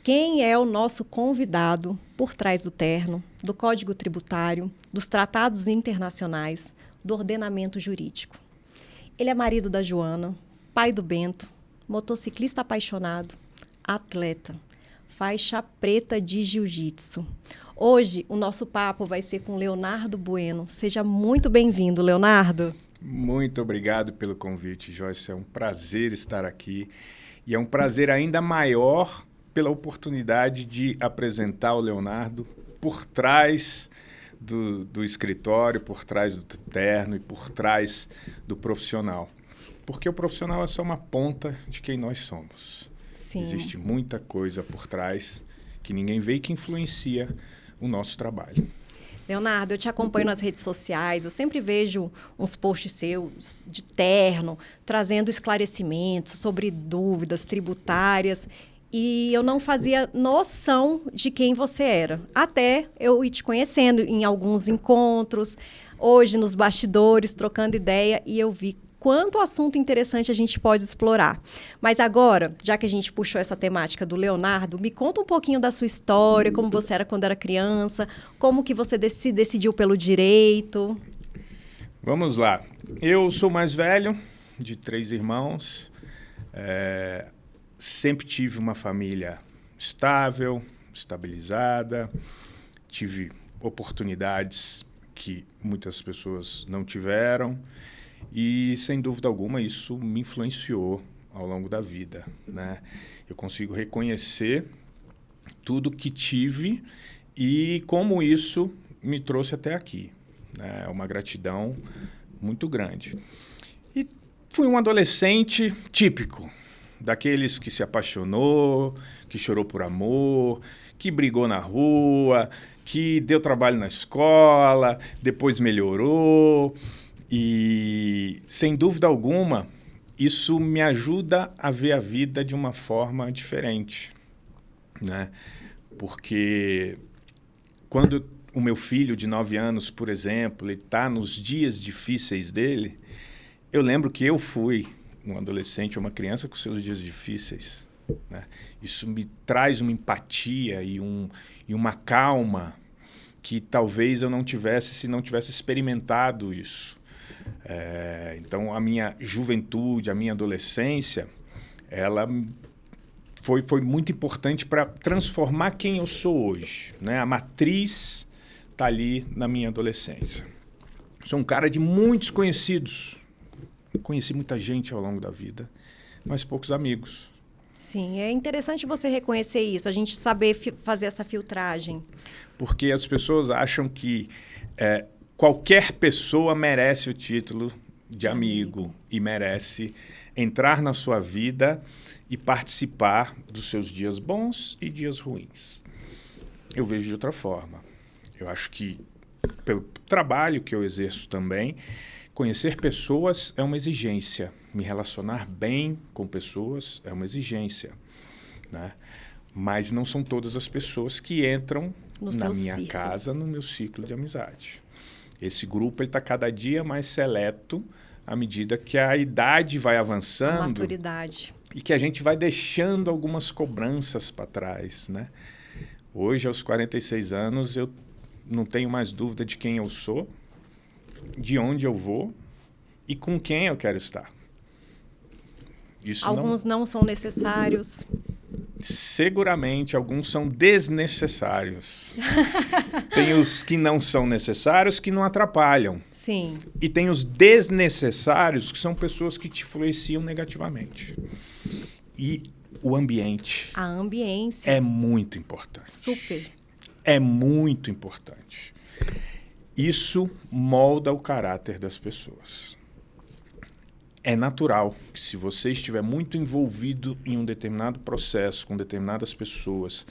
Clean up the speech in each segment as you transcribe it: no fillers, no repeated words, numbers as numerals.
Quem é o nosso convidado por trás do terno, do Código Tributário, dos tratados internacionais, do ordenamento jurídico? Ele é marido da Joana, pai do Bento, motociclista apaixonado, atleta, faixa preta de jiu-jitsu. Hoje, o nosso papo vai ser com Leonardo Bueno. Seja muito bem-vindo, Leonardo. Muito obrigado pelo convite, Joyce. É um prazer estar aqui. E é um prazer ainda maior pela oportunidade de apresentar o Leonardo por trás do escritório, por trás do terno e por trás do profissional. Porque o profissional é só uma ponta de quem nós somos. Sim. Existe muita coisa por trás que ninguém vê e que influencia o nosso trabalho. Leonardo, eu te acompanho nas redes sociais, eu sempre vejo uns posts seus de terno, trazendo esclarecimentos sobre dúvidas tributárias, e eu não fazia noção de quem você era, até eu ir te conhecendo em alguns encontros, hoje nos bastidores, trocando ideia, e eu vi quanto assunto interessante a gente pode explorar. Mas agora, já que a gente puxou essa temática do Leonardo, me conta um pouquinho da sua história, como você era quando era criança, como que você se decidiu pelo direito. Vamos lá. Eu sou mais velho, de 3 irmãos. Sempre tive uma família estável, estabilizada. Tive oportunidades que muitas pessoas não tiveram. E, sem dúvida alguma, isso me influenciou ao longo da vida, né? Eu consigo reconhecer tudo que tive e como isso me trouxe até aqui, né? É uma gratidão muito grande. E fui um adolescente típico, daqueles que se apaixonou, que chorou por amor, que brigou na rua, que deu trabalho na escola, depois melhorou. E, sem dúvida alguma, isso me ajuda a ver a vida de uma forma diferente, né? Porque quando o meu filho de 9 anos, por exemplo, ele está nos dias difíceis dele, eu lembro que eu fui um adolescente, uma criança com seus dias difíceis, né? Isso me traz uma empatia e uma calma que talvez eu não tivesse se não tivesse experimentado isso. Então, a minha juventude, a minha adolescência, ela foi muito importante para transformar quem eu sou hoje, né? A matriz está ali na minha adolescência. Sou um cara de muitos conhecidos. Conheci muita gente ao longo da vida, mas poucos amigos. Sim, é interessante você reconhecer isso, a gente saber fazer essa filtragem. Porque as pessoas acham que qualquer pessoa merece o título de amigo e merece entrar na sua vida e participar dos seus dias bons e dias ruins. Eu vejo de outra forma. Eu acho que, pelo trabalho que eu exerço também, conhecer pessoas é uma exigência. Me relacionar bem com pessoas é uma exigência, né? Mas não são todas as pessoas que entram na minha casa, no meu ciclo de amizade. Esse grupo está cada dia mais seleto à medida que a idade vai avançando. A maturidade. E que a gente vai deixando algumas cobranças para trás, né? Hoje, aos 46 anos, eu não tenho mais dúvida de quem eu sou, de onde eu vou e com quem eu quero estar. Isso alguns não são necessários. Seguramente, alguns são desnecessários. Tem os que não são necessários, que não atrapalham. Sim. E tem os desnecessários, que são pessoas que te influenciam negativamente. E o ambiente. A ambiência. É muito importante. Super. É muito importante. Isso molda o caráter das pessoas. É natural que, se você estiver muito envolvido em um determinado processo, com determinadas pessoas,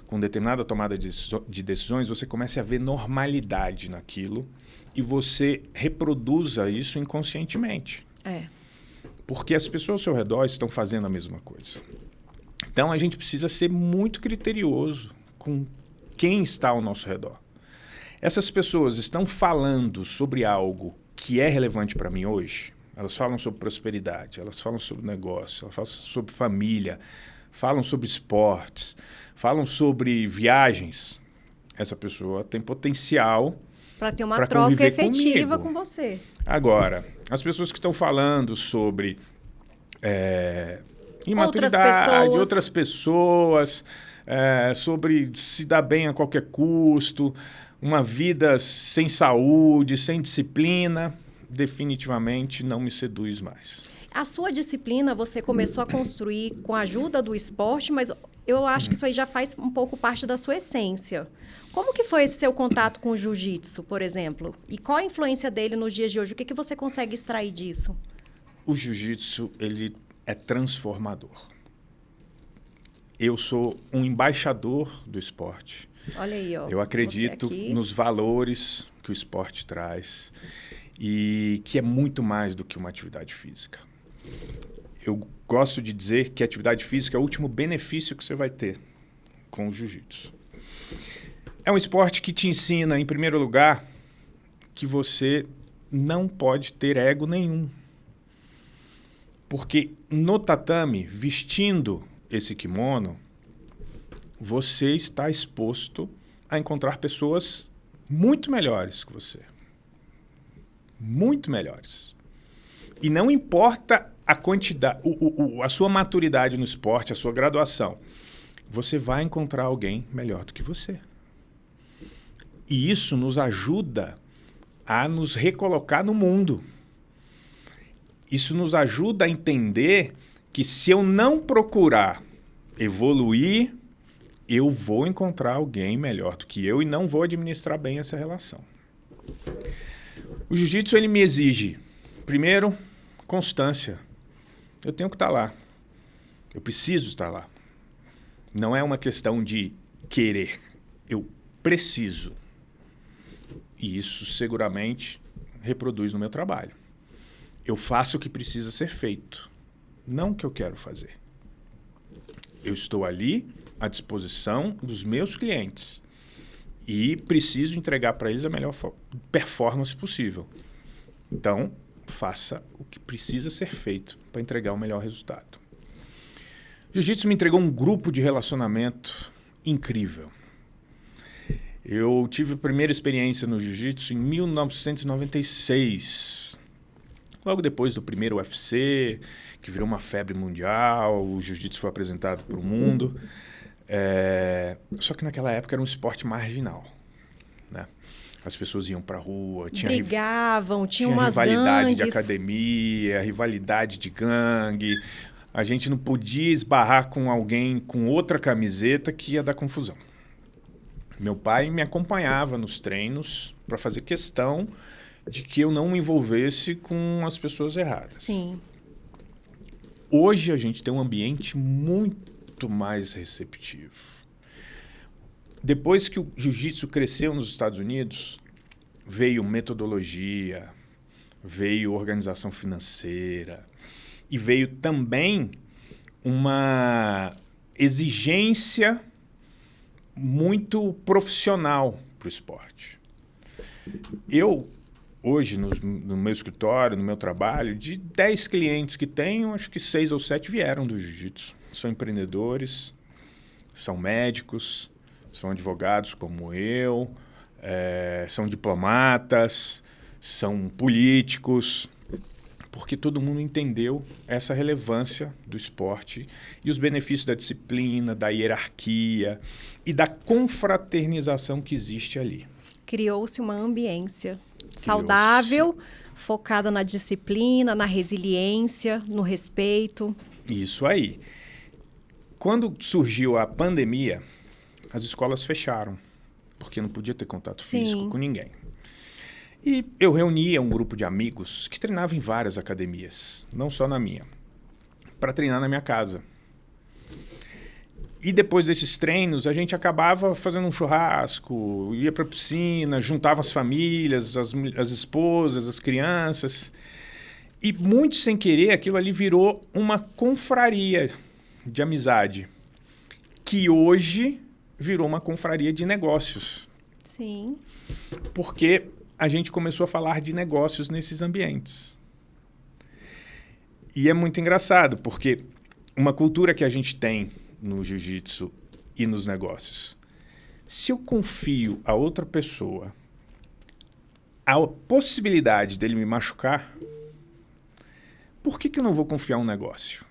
com determinada tomada de decisões, você comece a ver normalidade naquilo e você reproduza isso inconscientemente. Porque as pessoas ao seu redor estão fazendo a mesma coisa. Então, a gente precisa ser muito criterioso com quem está ao nosso redor. Essas pessoas estão falando sobre algo que é relevante para mim hoje? Elas falam sobre prosperidade, elas falam sobre negócio, elas falam sobre família, falam sobre esportes, falam sobre viagens, essa pessoa tem potencial para ter uma pra troca conviver efetiva comigo. com você. Agora, as pessoas que estão falando sobre imaturidade, outras pessoas, sobre se dar bem a qualquer custo, uma vida sem saúde, sem disciplina, definitivamente não me seduz mais. A sua disciplina você começou a construir com a ajuda do esporte, mas eu acho que isso aí já faz um pouco parte da sua essência. Como que foi esse seu contato com o jiu-jitsu, por exemplo? E qual a influência dele nos dias de hoje? O que você consegue extrair disso? O jiu-jitsu, ele é transformador. Eu sou um embaixador do esporte. Olha aí, ó. Eu acredito nos valores que o esporte traz e que é muito mais do que uma atividade física. Eu gosto de dizer que a atividade física é o último benefício que você vai ter com o jiu-jitsu. É um esporte que te ensina, em primeiro lugar, que você não pode ter ego nenhum. Porque no tatame, vestindo esse kimono, você está exposto a encontrar pessoas muito melhores que você. Muito melhores. E não importa a quantidade, a sua maturidade no esporte, a sua graduação, você vai encontrar alguém melhor do que você. E isso nos ajuda a nos recolocar no mundo. Isso nos ajuda a entender que se eu não procurar evoluir, eu vou encontrar alguém melhor do que eu e não vou administrar bem essa relação. O jiu-jitsu, ele me exige, primeiro, constância. Eu tenho que estar lá. Eu preciso estar lá. Não é uma questão de querer. Eu preciso. E isso seguramente reproduz no meu trabalho. Eu faço o que precisa ser feito, não o que eu quero fazer. Eu estou ali à disposição dos meus clientes e preciso entregar para eles a melhor performance possível. Então, faça o que precisa ser feito para entregar o melhor resultado. O jiu-jitsu me entregou um grupo de relacionamento incrível. Eu tive a primeira experiência no jiu-jitsu em 1996. Logo depois do primeiro UFC, que virou uma febre mundial, o jiu-jitsu foi apresentado para o mundo. Só que naquela época era um esporte marginal, né? As pessoas iam para a rua, brigavam, tinha umas rivalidade gangues. de academia, rivalidade de gangue. A gente não podia esbarrar com alguém com outra camiseta que ia dar confusão. Meu pai me acompanhava nos treinos para fazer questão de que eu não me envolvesse com as pessoas erradas. Sim. Hoje a gente tem um ambiente muito mais receptivo. Depois que o jiu-jitsu cresceu nos Estados Unidos, veio metodologia, veio organização financeira e veio também uma exigência muito profissional para o esporte. Eu, hoje, no meu escritório, no meu trabalho, de 10 clientes que tenho, acho que 6 ou 7 vieram do jiu-jitsu. São empreendedores, são médicos, são advogados como eu, são diplomatas, são políticos, porque todo mundo entendeu essa relevância do esporte e os benefícios da disciplina, da hierarquia e da confraternização que existe ali. Criou-se uma ambiência saudável, focada na disciplina, na resiliência, no respeito. Isso aí. Quando surgiu a pandemia, as escolas fecharam, porque não podia ter contato físico com ninguém. E eu reunia um grupo de amigos que treinavam em várias academias, não só na minha, para treinar na minha casa. E depois desses treinos, a gente acabava fazendo um churrasco, ia para a piscina, juntava as famílias, as esposas, as crianças. E muito sem querer, aquilo ali virou uma confraria de amizade, que hoje virou uma confraria de negócios. Sim. Porque a gente começou a falar de negócios nesses ambientes. E é muito engraçado, porque uma cultura que a gente tem no jiu-jitsu e nos negócios. Se eu confio a outra pessoa a possibilidade dele me machucar, por que eu não vou confiar um negócio?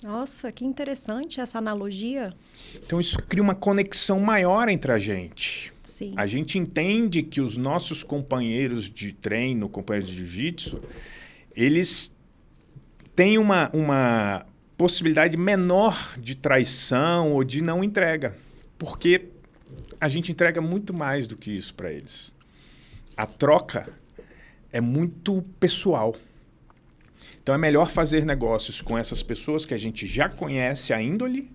Nossa, que interessante essa analogia. Então isso cria uma conexão maior entre a gente. Sim. A gente entende que os nossos companheiros de treino, companheiros de jiu-jitsu, eles têm uma possibilidade menor de traição ou de não entrega. Porque a gente entrega muito mais do que isso para eles. A troca é muito pessoal. Então é melhor fazer negócios com essas pessoas que a gente já conhece a índole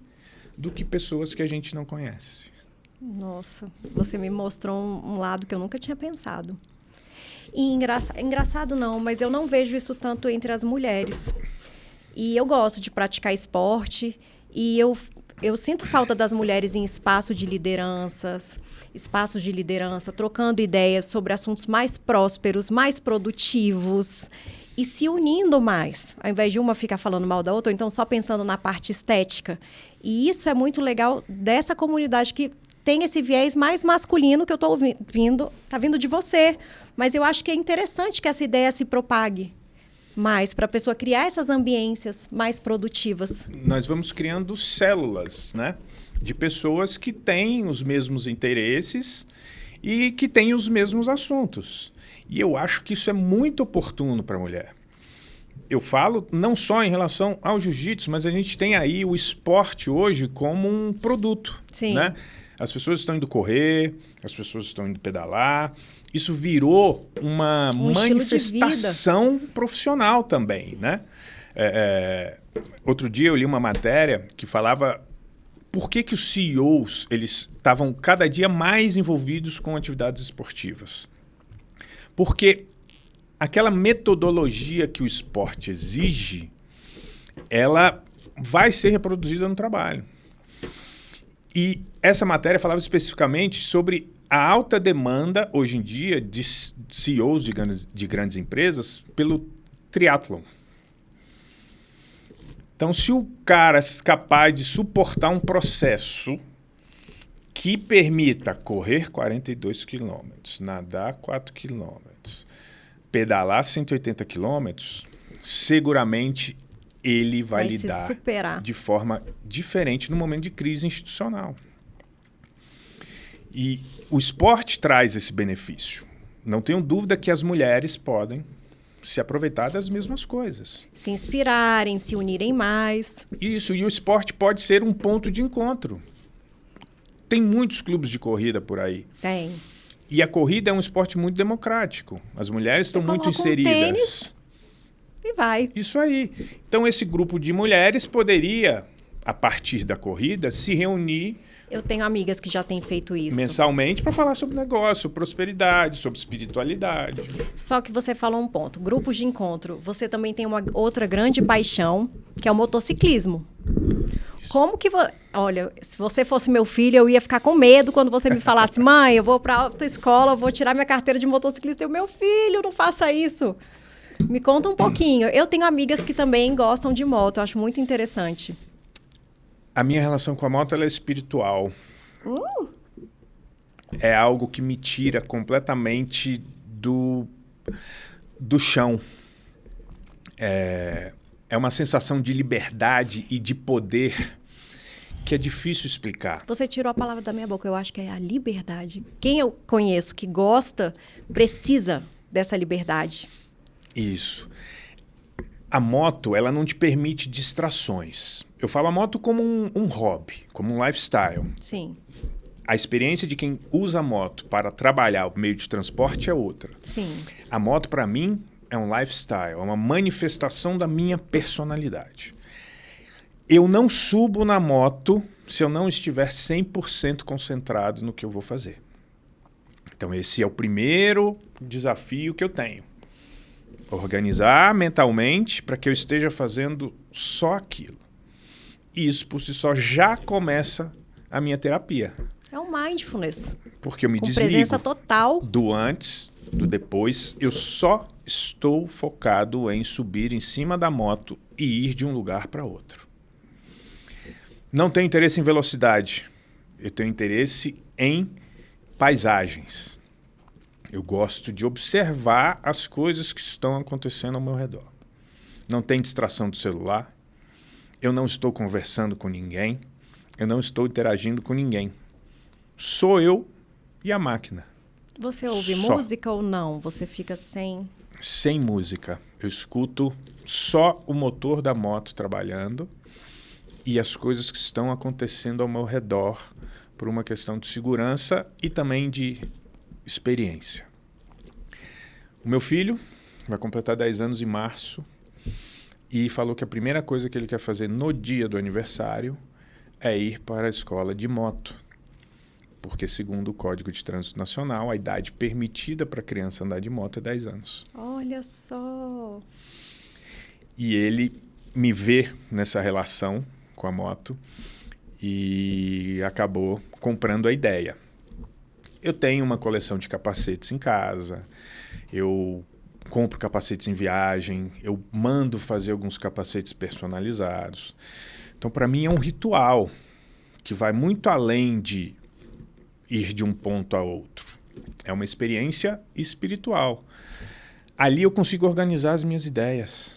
do que pessoas que a gente não conhece. Nossa, você me mostrou um lado que eu nunca tinha pensado. E engraçado não, mas eu não vejo isso tanto entre as mulheres. E eu gosto de praticar esporte e eu sinto falta das mulheres em espaços de liderança, trocando ideias sobre assuntos mais prósperos, mais produtivos e se unindo mais, ao invés de uma ficar falando mal da outra, ou então só pensando na parte estética. E isso é muito legal dessa comunidade que tem esse viés mais masculino que eu estou ouvindo, está vindo de você. Mas eu acho que é interessante que essa ideia se propague mais, para a pessoa criar essas ambiências mais produtivas. Nós vamos criando células, né? De pessoas que têm os mesmos interesses e que têm os mesmos assuntos. E eu acho que isso é muito oportuno para a mulher. Eu falo não só em relação ao jiu-jitsu, mas a gente tem aí o esporte hoje como um produto. Sim. Né? As pessoas estão indo correr, as pessoas estão indo pedalar. Isso virou uma manifestação profissional também. Né? Outro dia eu li uma matéria que falava por que os CEOs eles estavam cada dia mais envolvidos com atividades esportivas. Porque aquela metodologia que o esporte exige, ela vai ser reproduzida no trabalho. E essa matéria falava especificamente sobre a alta demanda, hoje em dia, de CEOs de grandes empresas pelo triatlon. Então, se o cara é capaz de suportar um processo que permita correr 42 quilômetros, nadar 4 quilômetros, pedalar 180 quilômetros, seguramente ele vai lidar de forma diferente no momento de crise institucional. E o esporte traz esse benefício. Não tenho dúvida que as mulheres podem se aproveitar das mesmas coisas. Se inspirarem, se unirem mais. Isso, e o esporte pode ser um ponto de encontro. Tem muitos clubes de corrida por aí. Tem. E a corrida é um esporte muito democrático. As mulheres estão muito inseridas. Um tênis e vai. Isso aí. Então, esse grupo de mulheres poderia, a partir da corrida, se reunir... Eu tenho amigas que já têm feito isso. Mensalmente para falar sobre negócio, prosperidade, sobre espiritualidade. Só que você falou um ponto. Grupos de encontro. Você também tem uma outra grande paixão, que é o motociclismo. Isso. Como que... Olha, se você fosse meu filho, eu ia ficar com medo quando você me falasse: mãe, eu vou para a autoescola, vou tirar minha carteira de motociclista. Eu, meu filho, não faça isso. Me conta um pouquinho. Eu tenho amigas que também gostam de moto. Eu acho muito interessante. A minha relação com a moto ela é espiritual. É algo que me tira completamente do chão. É uma sensação de liberdade e de poder que é difícil explicar. Você tirou a palavra da minha boca. Eu acho que é a liberdade. Quem eu conheço que gosta, precisa dessa liberdade. Isso. A moto, ela não te permite distrações. Eu falo a moto como um hobby, como um lifestyle. Sim. A experiência de quem usa a moto para trabalhar o meio de transporte é outra. Sim. A moto, para mim, é um lifestyle, é uma manifestação da minha personalidade. Eu não subo na moto se eu não estiver 100% concentrado no que eu vou fazer. Então, esse é o primeiro desafio que eu tenho. Organizar mentalmente para que eu esteja fazendo só aquilo. Isso, por si só, já começa a minha terapia. É um mindfulness. Porque eu me com desligo presença total. Do antes, do depois. Eu só estou focado em subir em cima da moto e ir de um lugar para outro. Não tenho interesse em velocidade. Eu tenho interesse em paisagens. Eu gosto de observar as coisas que estão acontecendo ao meu redor. Não tem distração do celular. Eu não estou conversando com ninguém. Eu não estou interagindo com ninguém. Sou eu e a máquina. Você ouve Só. música ou não? Você fica sem... Sem música. Eu escuto só o motor da moto trabalhando e as coisas que estão acontecendo ao meu redor por uma questão de segurança e também de experiência. O meu filho vai completar 10 anos em março e falou que a primeira coisa que ele quer fazer no dia do aniversário é ir para a escola de moto. Porque, segundo o Código de Trânsito Nacional, a idade permitida para a criança andar de moto é 10 anos. Olha só! E ele me vê nessa relação com a moto e acabou comprando a ideia. Eu tenho uma coleção de capacetes em casa, eu compro capacetes em viagem, eu mando fazer alguns capacetes personalizados. Então, para mim, é um ritual que vai muito além de ir de um ponto a outro. É uma experiência espiritual. Ali eu consigo organizar as minhas ideias.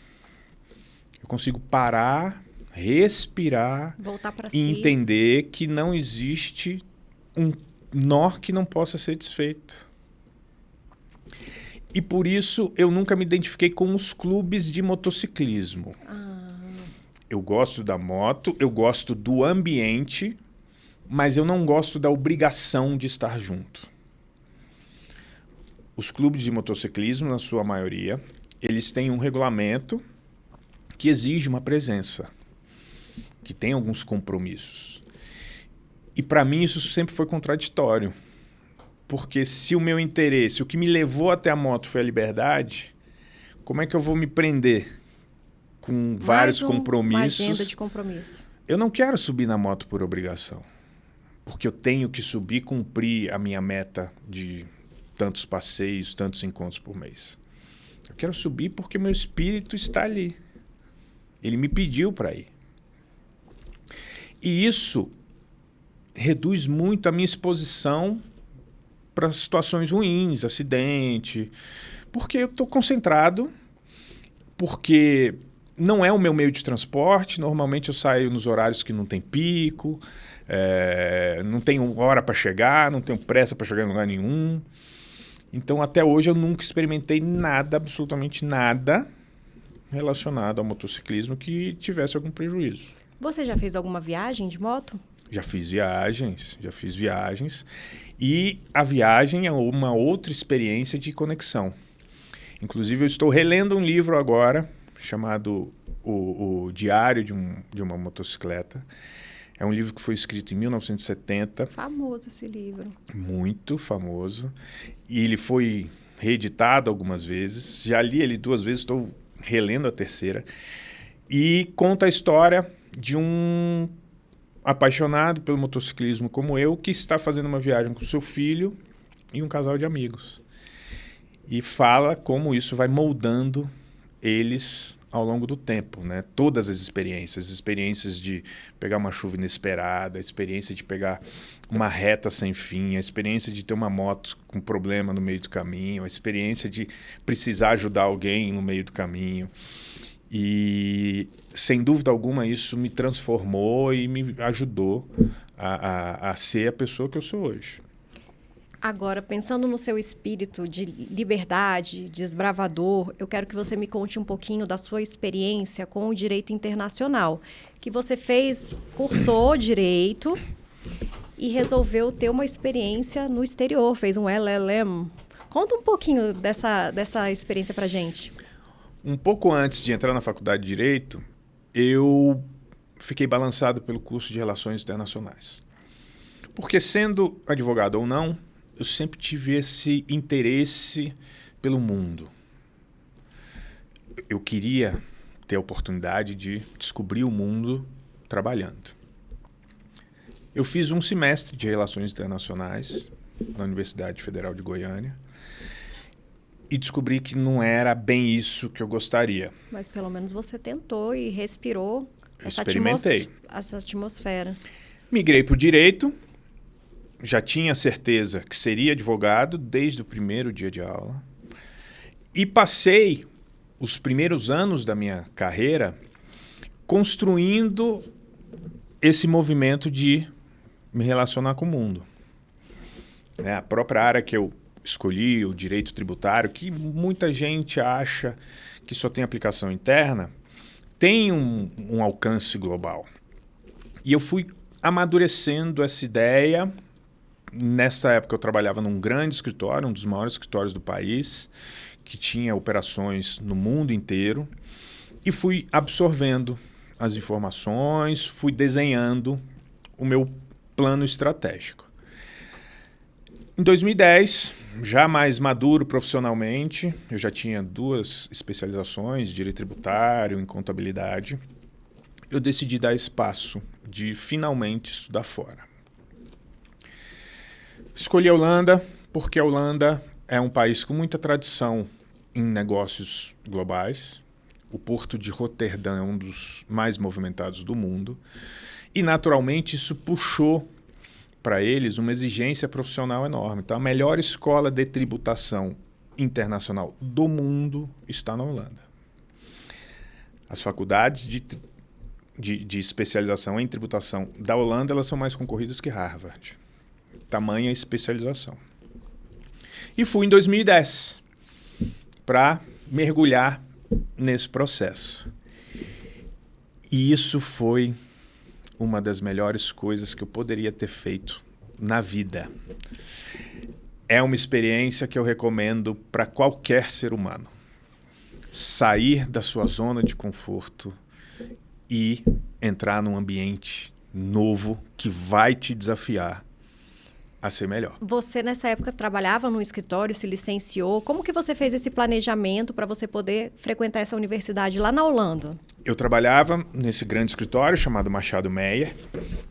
Eu consigo parar, respirar Voltar para e si. entender que não existe um nó que não possa ser desfeito. E por isso eu nunca me identifiquei com os clubes de motociclismo. Eu gosto da moto, eu gosto do ambiente, mas eu não gosto da obrigação de estar junto. Os clubes de motociclismo, na sua maioria, eles têm um regulamento que exige uma presença, que tem alguns compromissos. E para mim isso sempre foi contraditório, porque se o meu interesse, o que me levou até a moto foi a liberdade, como é que eu vou me prender com vários compromissos? Uma agenda de compromisso. Eu não quero subir na moto por obrigação, porque eu tenho que subir e cumprir a minha meta de tantos passeios, tantos encontros por mês. Eu quero subir porque meu espírito está ali. Ele me pediu para ir. E isso reduz muito a minha exposição para situações ruins, acidente, porque eu estou concentrado, porque não é o meu meio de transporte, normalmente eu saio nos horários que não tem pico, não tenho hora para chegar, não tenho pressa para chegar em lugar nenhum. Então, até hoje, eu nunca experimentei nada, absolutamente nada, relacionado ao motociclismo que tivesse algum prejuízo. Você já fez alguma viagem de moto? Já fiz viagens. E a viagem é uma outra experiência de conexão. Inclusive, eu estou relendo um livro agora, chamado O Diário de uma Motocicleta. É um livro que foi escrito em 1970. Famoso esse livro. Muito famoso. E ele foi reeditado algumas vezes. Já li ele 2 vezes, estou relendo a terceira. E conta a história de um apaixonado pelo motociclismo como eu, que está fazendo uma viagem com seu filho e um casal de amigos. E fala como isso vai moldando eles ao longo do tempo, né? Todas as experiências de pegar uma chuva inesperada, a experiência de pegar uma reta sem fim, a experiência de ter uma moto com problema no meio do caminho, a experiência de precisar ajudar alguém no meio do caminho. E, sem dúvida alguma, isso me transformou e me ajudou a ser a pessoa que eu sou hoje. Agora, pensando no seu espírito de liberdade, desbravador, eu quero que você me conte um pouquinho da sua experiência com o direito internacional, que você cursou direito e resolveu ter uma experiência no exterior, fez um LLM. Conta um pouquinho dessa experiência pra gente. Um pouco antes de entrar na faculdade de Direito, eu fiquei balançado pelo curso de Relações Internacionais. Porque, sendo advogado ou não, eu sempre tive esse interesse pelo mundo. Eu queria ter a oportunidade de descobrir o mundo trabalhando. Eu fiz um semestre de Relações Internacionais na Universidade Federal de Goiânia e descobri que não era bem isso que eu gostaria. Mas pelo menos você tentou e respirou experimentei. Essa atmosfera. Migrei para o direito, já tinha certeza que seria advogado desde o primeiro dia de aula. E passei os primeiros anos da minha carreira construindo esse movimento de me relacionar com o mundo. A própria área que eu escolhi, o direito tributário, que muita gente acha que só tem aplicação interna, tem um alcance global. E eu fui amadurecendo essa ideia. Nessa época eu trabalhava num grande escritório, um dos maiores escritórios do país, que tinha operações no mundo inteiro, e fui absorvendo as informações, fui desenhando o meu plano estratégico. Em 2010, já mais maduro profissionalmente, eu já tinha 2 especializações, direito tributário, em contabilidade, eu decidi dar espaço de finalmente estudar fora. Escolhi a Holanda porque a Holanda é um país com muita tradição em negócios globais. O porto de Roterdã é um dos mais movimentados do mundo. E, naturalmente, isso puxou para eles uma exigência profissional enorme. Então, a melhor escola de tributação internacional do mundo está na Holanda. As faculdades de especialização em tributação da Holanda, elas são mais concorridas que Harvard. Tamanha especialização. E fui em 2010 para mergulhar nesse processo. E isso foi uma das melhores coisas que eu poderia ter feito na vida. É uma experiência que eu recomendo para qualquer ser humano. Sair da sua zona de conforto e entrar num ambiente novo que vai te desafiar a ser melhor. Você, nessa época, trabalhava no escritório, se licenciou. Como que você fez esse planejamento para você poder frequentar essa universidade lá na Holanda? Eu trabalhava nesse grande escritório chamado Machado Meyer,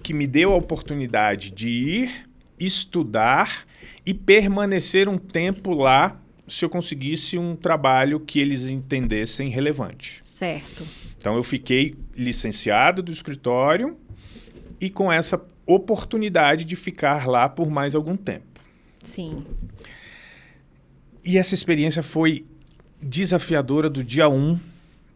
que me deu a oportunidade de ir, estudar e permanecer um tempo lá se eu conseguisse um trabalho que eles entendessem relevante. Certo. Então, eu fiquei licenciado do escritório e com essa oportunidade de ficar lá por mais algum tempo. Sim. E essa experiência foi desafiadora do dia 1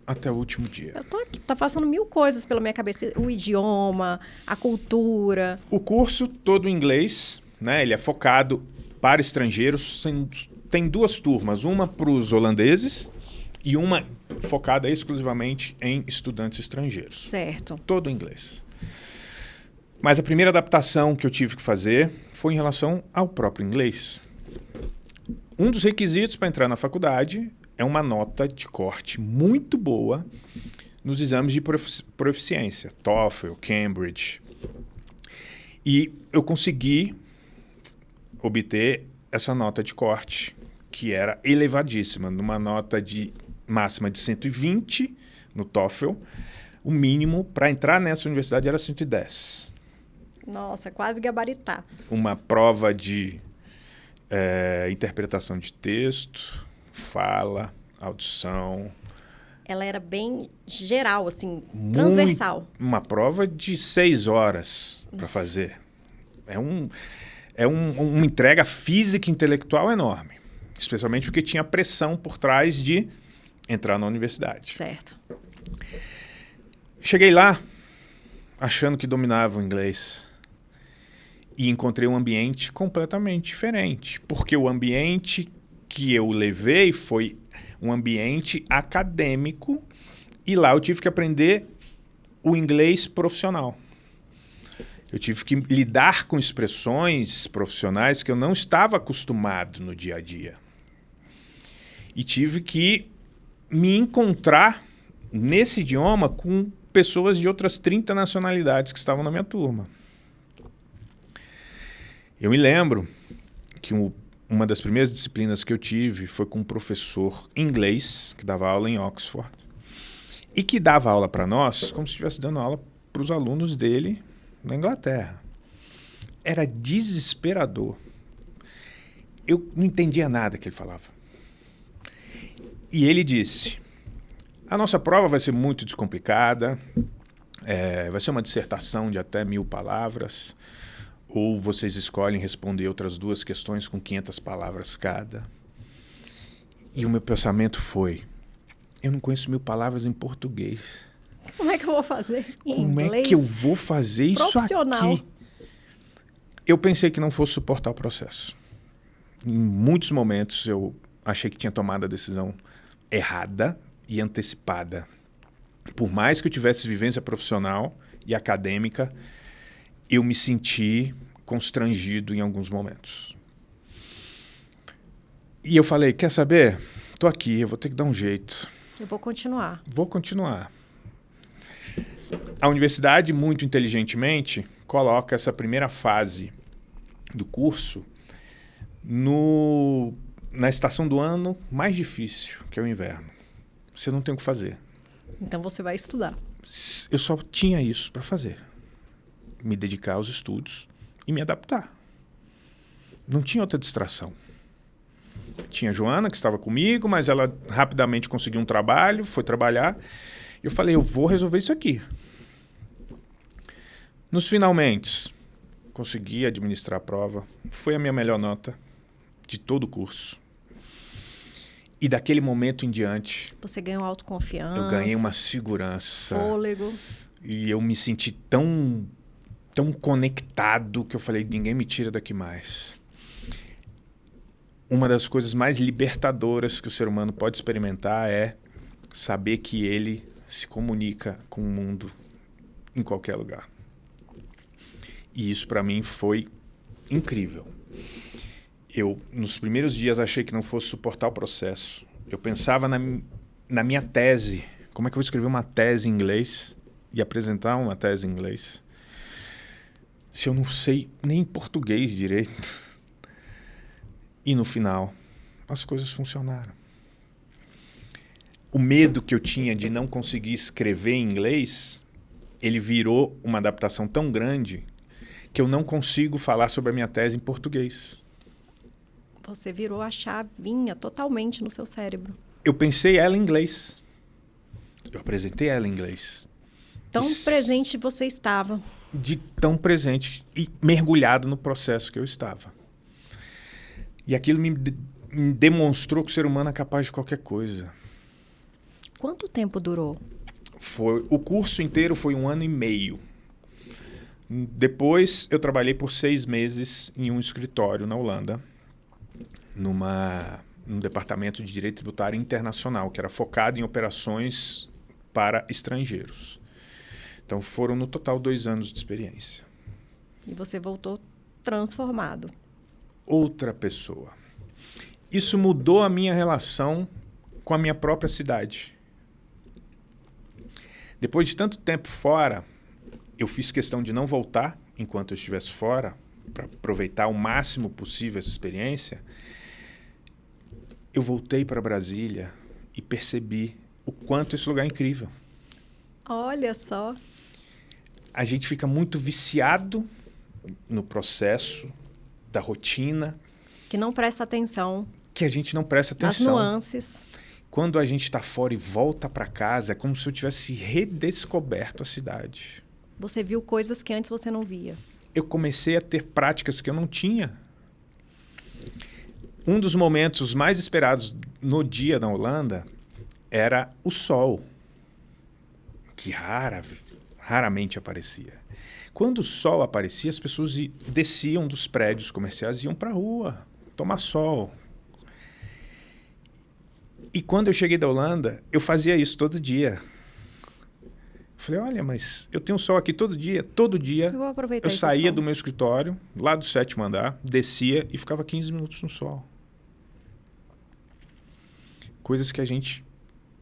até o último dia. Eu tô aqui, tá passando 1000 coisas pela minha cabeça. O idioma, a cultura. O curso todo em inglês, né? Ele é focado para estrangeiros. Tem 2 turmas, uma para os holandeses e uma focada exclusivamente em estudantes estrangeiros. Certo. Todo em inglês. Mas a primeira adaptação que eu tive que fazer foi em relação ao próprio inglês. Um dos requisitos para entrar na faculdade é uma nota de corte muito boa nos exames de proficiência, TOEFL, Cambridge. E eu consegui obter essa nota de corte, que era elevadíssima, numa nota de máxima de 120 no TOEFL. O mínimo para entrar nessa universidade era 110. Nossa, quase gabaritar. Uma prova de interpretação de texto, fala, audição. Ela era bem geral, assim, transversal. Uma prova de 6 horas para fazer. Uma entrega física e intelectual enorme. Especialmente porque tinha pressão por trás de entrar na universidade. Certo. Cheguei lá achando que dominava o inglês. E encontrei um ambiente completamente diferente. Porque o ambiente que eu levei foi um ambiente acadêmico. E lá eu tive que aprender o inglês profissional. Eu tive que lidar com expressões profissionais que eu não estava acostumado no dia a dia. E tive que me encontrar nesse idioma com pessoas de outras 30 nacionalidades que estavam na minha turma. Eu me lembro que uma das primeiras disciplinas que eu tive foi com um professor inglês, que dava aula em Oxford, e que dava aula para nós como se estivesse dando aula para os alunos dele na Inglaterra. Era desesperador. Eu não entendia nada que ele falava. E ele disse: a nossa prova vai ser muito descomplicada, Vai ser uma dissertação de até 1.000 palavras, ou vocês escolhem responder outras 2 questões com 500 palavras cada. E o meu pensamento foi, eu não conheço 1.000 palavras em português. Como é que eu vou fazer em Como inglês? é que eu vou fazer isso Profissional. aqui? Eu pensei que não fosse suportar o processo. Em muitos momentos eu achei que tinha tomado a decisão errada e antecipada. Por mais que eu tivesse vivência profissional e acadêmica, eu me senti constrangido em alguns momentos. E eu falei, quer saber? Tô aqui, eu vou ter que dar um jeito. Eu vou continuar. Vou continuar. A universidade, muito inteligentemente, coloca essa primeira fase do curso na estação do ano mais difícil, que é o inverno. Você não tem o que fazer. Então você vai estudar. Eu só tinha isso para fazer. Me dedicar aos estudos e me adaptar. Não tinha outra distração. Tinha a Joana, que estava comigo, mas ela rapidamente conseguiu um trabalho, foi trabalhar. Eu falei, eu vou resolver isso aqui. Nos finalmente, consegui administrar a prova. Foi a minha melhor nota de todo o curso. E daquele momento em diante... Você ganhou autoconfiança. Eu ganhei uma segurança. Fôlego. E eu me senti tão conectado que eu falei, ninguém me tira daqui mais. Uma das coisas mais libertadoras que o ser humano pode experimentar é saber que ele se comunica com o mundo em qualquer lugar. E isso para mim foi incrível. Eu, nos primeiros dias, achei que não fosse suportar o processo. Eu pensava na minha tese. Como é que eu vou escrever uma tese em inglês e apresentar uma tese em inglês se eu não sei nem português direito? E no final, as coisas funcionaram. O medo que eu tinha de não conseguir escrever em inglês, ele virou uma adaptação tão grande que eu não consigo falar sobre a minha tese em português. Você virou a chavinha totalmente no seu cérebro. Eu pensei ela em inglês. Eu apresentei ela em inglês. Tão presente você estava. De tão presente e mergulhado no processo que eu estava. E aquilo me demonstrou que o ser humano é capaz de qualquer coisa. Quanto tempo durou? O curso inteiro foi 1 ano e meio. Depois eu trabalhei por 6 meses em um escritório na Holanda, num departamento de direito tributário internacional, que era focado em operações para estrangeiros. Então foram no total 2 anos de experiência. E você voltou transformado. Outra pessoa. Isso mudou a minha relação com a minha própria cidade. Depois de tanto tempo fora, eu fiz questão de não voltar enquanto eu estivesse fora, para aproveitar o máximo possível essa experiência. Eu voltei para Brasília e percebi o quanto esse lugar é incrível. Olha só. A gente fica muito viciado no processo da rotina. Que não presta atenção. Que a gente não presta atenção. As nuances. Quando a gente está fora e volta para casa, é como se eu tivesse redescoberto a cidade. Você viu coisas que antes você não via. Eu comecei a ter práticas que eu não tinha. Um dos momentos mais esperados no dia na Holanda era o sol, que raramente aparecia. Quando o sol aparecia, as pessoas desciam dos prédios comerciais e iam para a rua tomar sol. E quando eu cheguei da Holanda, eu fazia isso todo dia. Falei, olha, mas eu tenho sol aqui todo dia. Todo dia Eu vou aproveitar eu esse saía sol. do meu escritório, lá do 7º andar, descia e ficava 15 minutos no sol. Coisas que a gente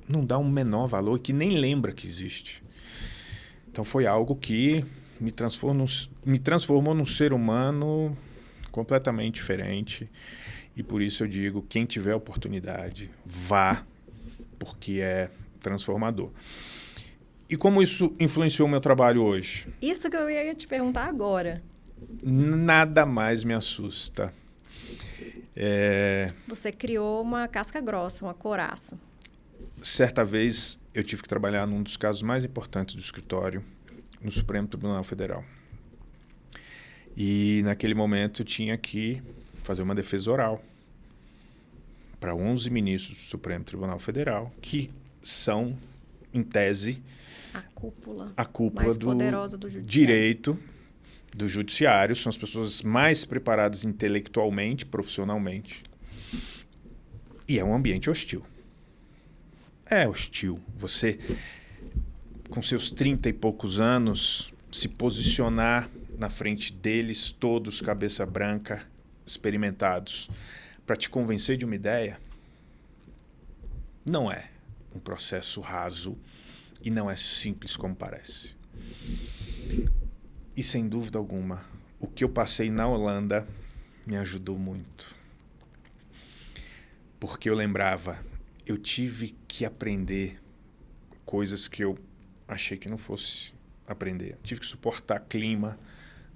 não dá um menor valor e que nem lembra que existe. Então foi algo que me transformou num ser humano completamente diferente. E por isso eu digo, quem tiver oportunidade, vá, porque é transformador. E como isso influenciou o meu trabalho hoje? Isso que eu ia te perguntar agora. Nada mais me assusta. Você criou uma casca grossa, uma couraça. Certa vez eu tive que trabalhar num dos casos mais importantes do escritório no Supremo Tribunal Federal. E naquele momento eu tinha que fazer uma defesa oral para 11 ministros do Supremo Tribunal Federal, que são, em tese, a cúpula mais do poderosa do judiciário. Direito do judiciário, são as pessoas mais preparadas intelectualmente, profissionalmente. E é um ambiente hostil. É hostil. Você, com seus 30 e poucos anos, se posicionar na frente deles, todos cabeça branca, experimentados, para te convencer de uma ideia, não é um processo raso e não é simples como parece. E sem dúvida alguma, o que eu passei na Holanda me ajudou muito. Porque eu lembrava, eu tive que aprender coisas que eu achei que não fosse aprender. Eu tive que suportar clima,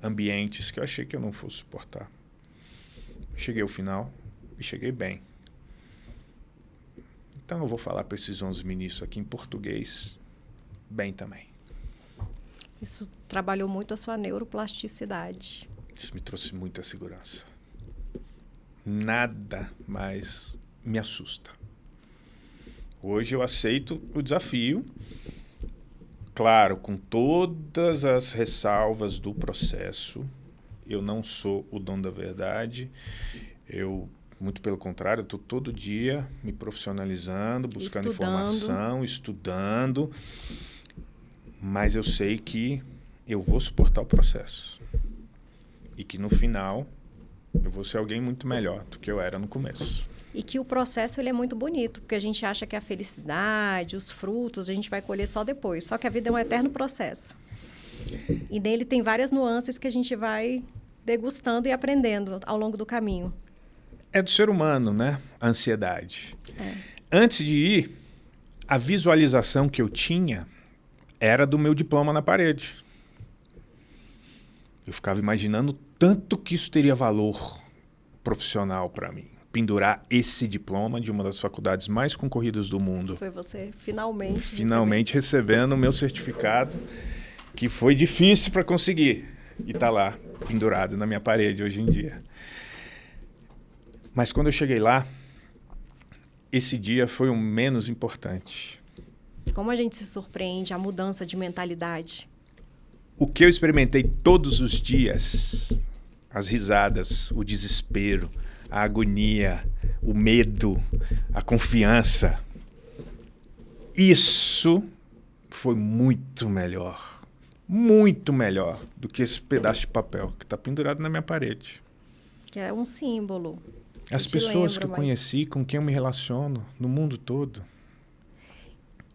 ambientes que eu achei que eu não fosse suportar. Cheguei ao final e cheguei bem. Então eu vou falar para esses 11 ministros aqui em português, bem também. Isso trabalhou muito a sua neuroplasticidade. Isso me trouxe muita segurança. Nada mais me assusta. Hoje eu aceito o desafio, claro, com todas as ressalvas do processo. Eu não sou o dono da verdade. Eu, muito pelo contrário, estou todo dia me profissionalizando, buscando informação, estudando. Mas eu sei que eu vou suportar o processo. E que no final eu vou ser alguém muito melhor do que eu era no começo. E que o processo ele é muito bonito, porque a gente acha que a felicidade, os frutos, a gente vai colher só depois. Só que a vida é um eterno processo. E nele tem várias nuances que a gente vai degustando e aprendendo ao longo do caminho. É do ser humano, né? A ansiedade. Antes de ir, a visualização que eu tinha era do meu diploma na parede. Eu ficava imaginando tanto que isso teria valor profissional para mim. Pendurar esse diploma de uma das faculdades mais concorridas do mundo. Foi você finalmente. Recebendo o meu certificado, que foi difícil para conseguir. E está lá, pendurado na minha parede hoje em dia. Mas quando eu cheguei lá, esse dia foi o menos importante. Como a gente se surpreende, a mudança de mentalidade. O que eu experimentei todos os dias, as risadas, o desespero, a agonia, o medo, a confiança, isso foi muito melhor do que esse pedaço de papel que está pendurado na minha parede. Que é um símbolo. As pessoas que eu conheci, com quem eu me relaciono no mundo todo.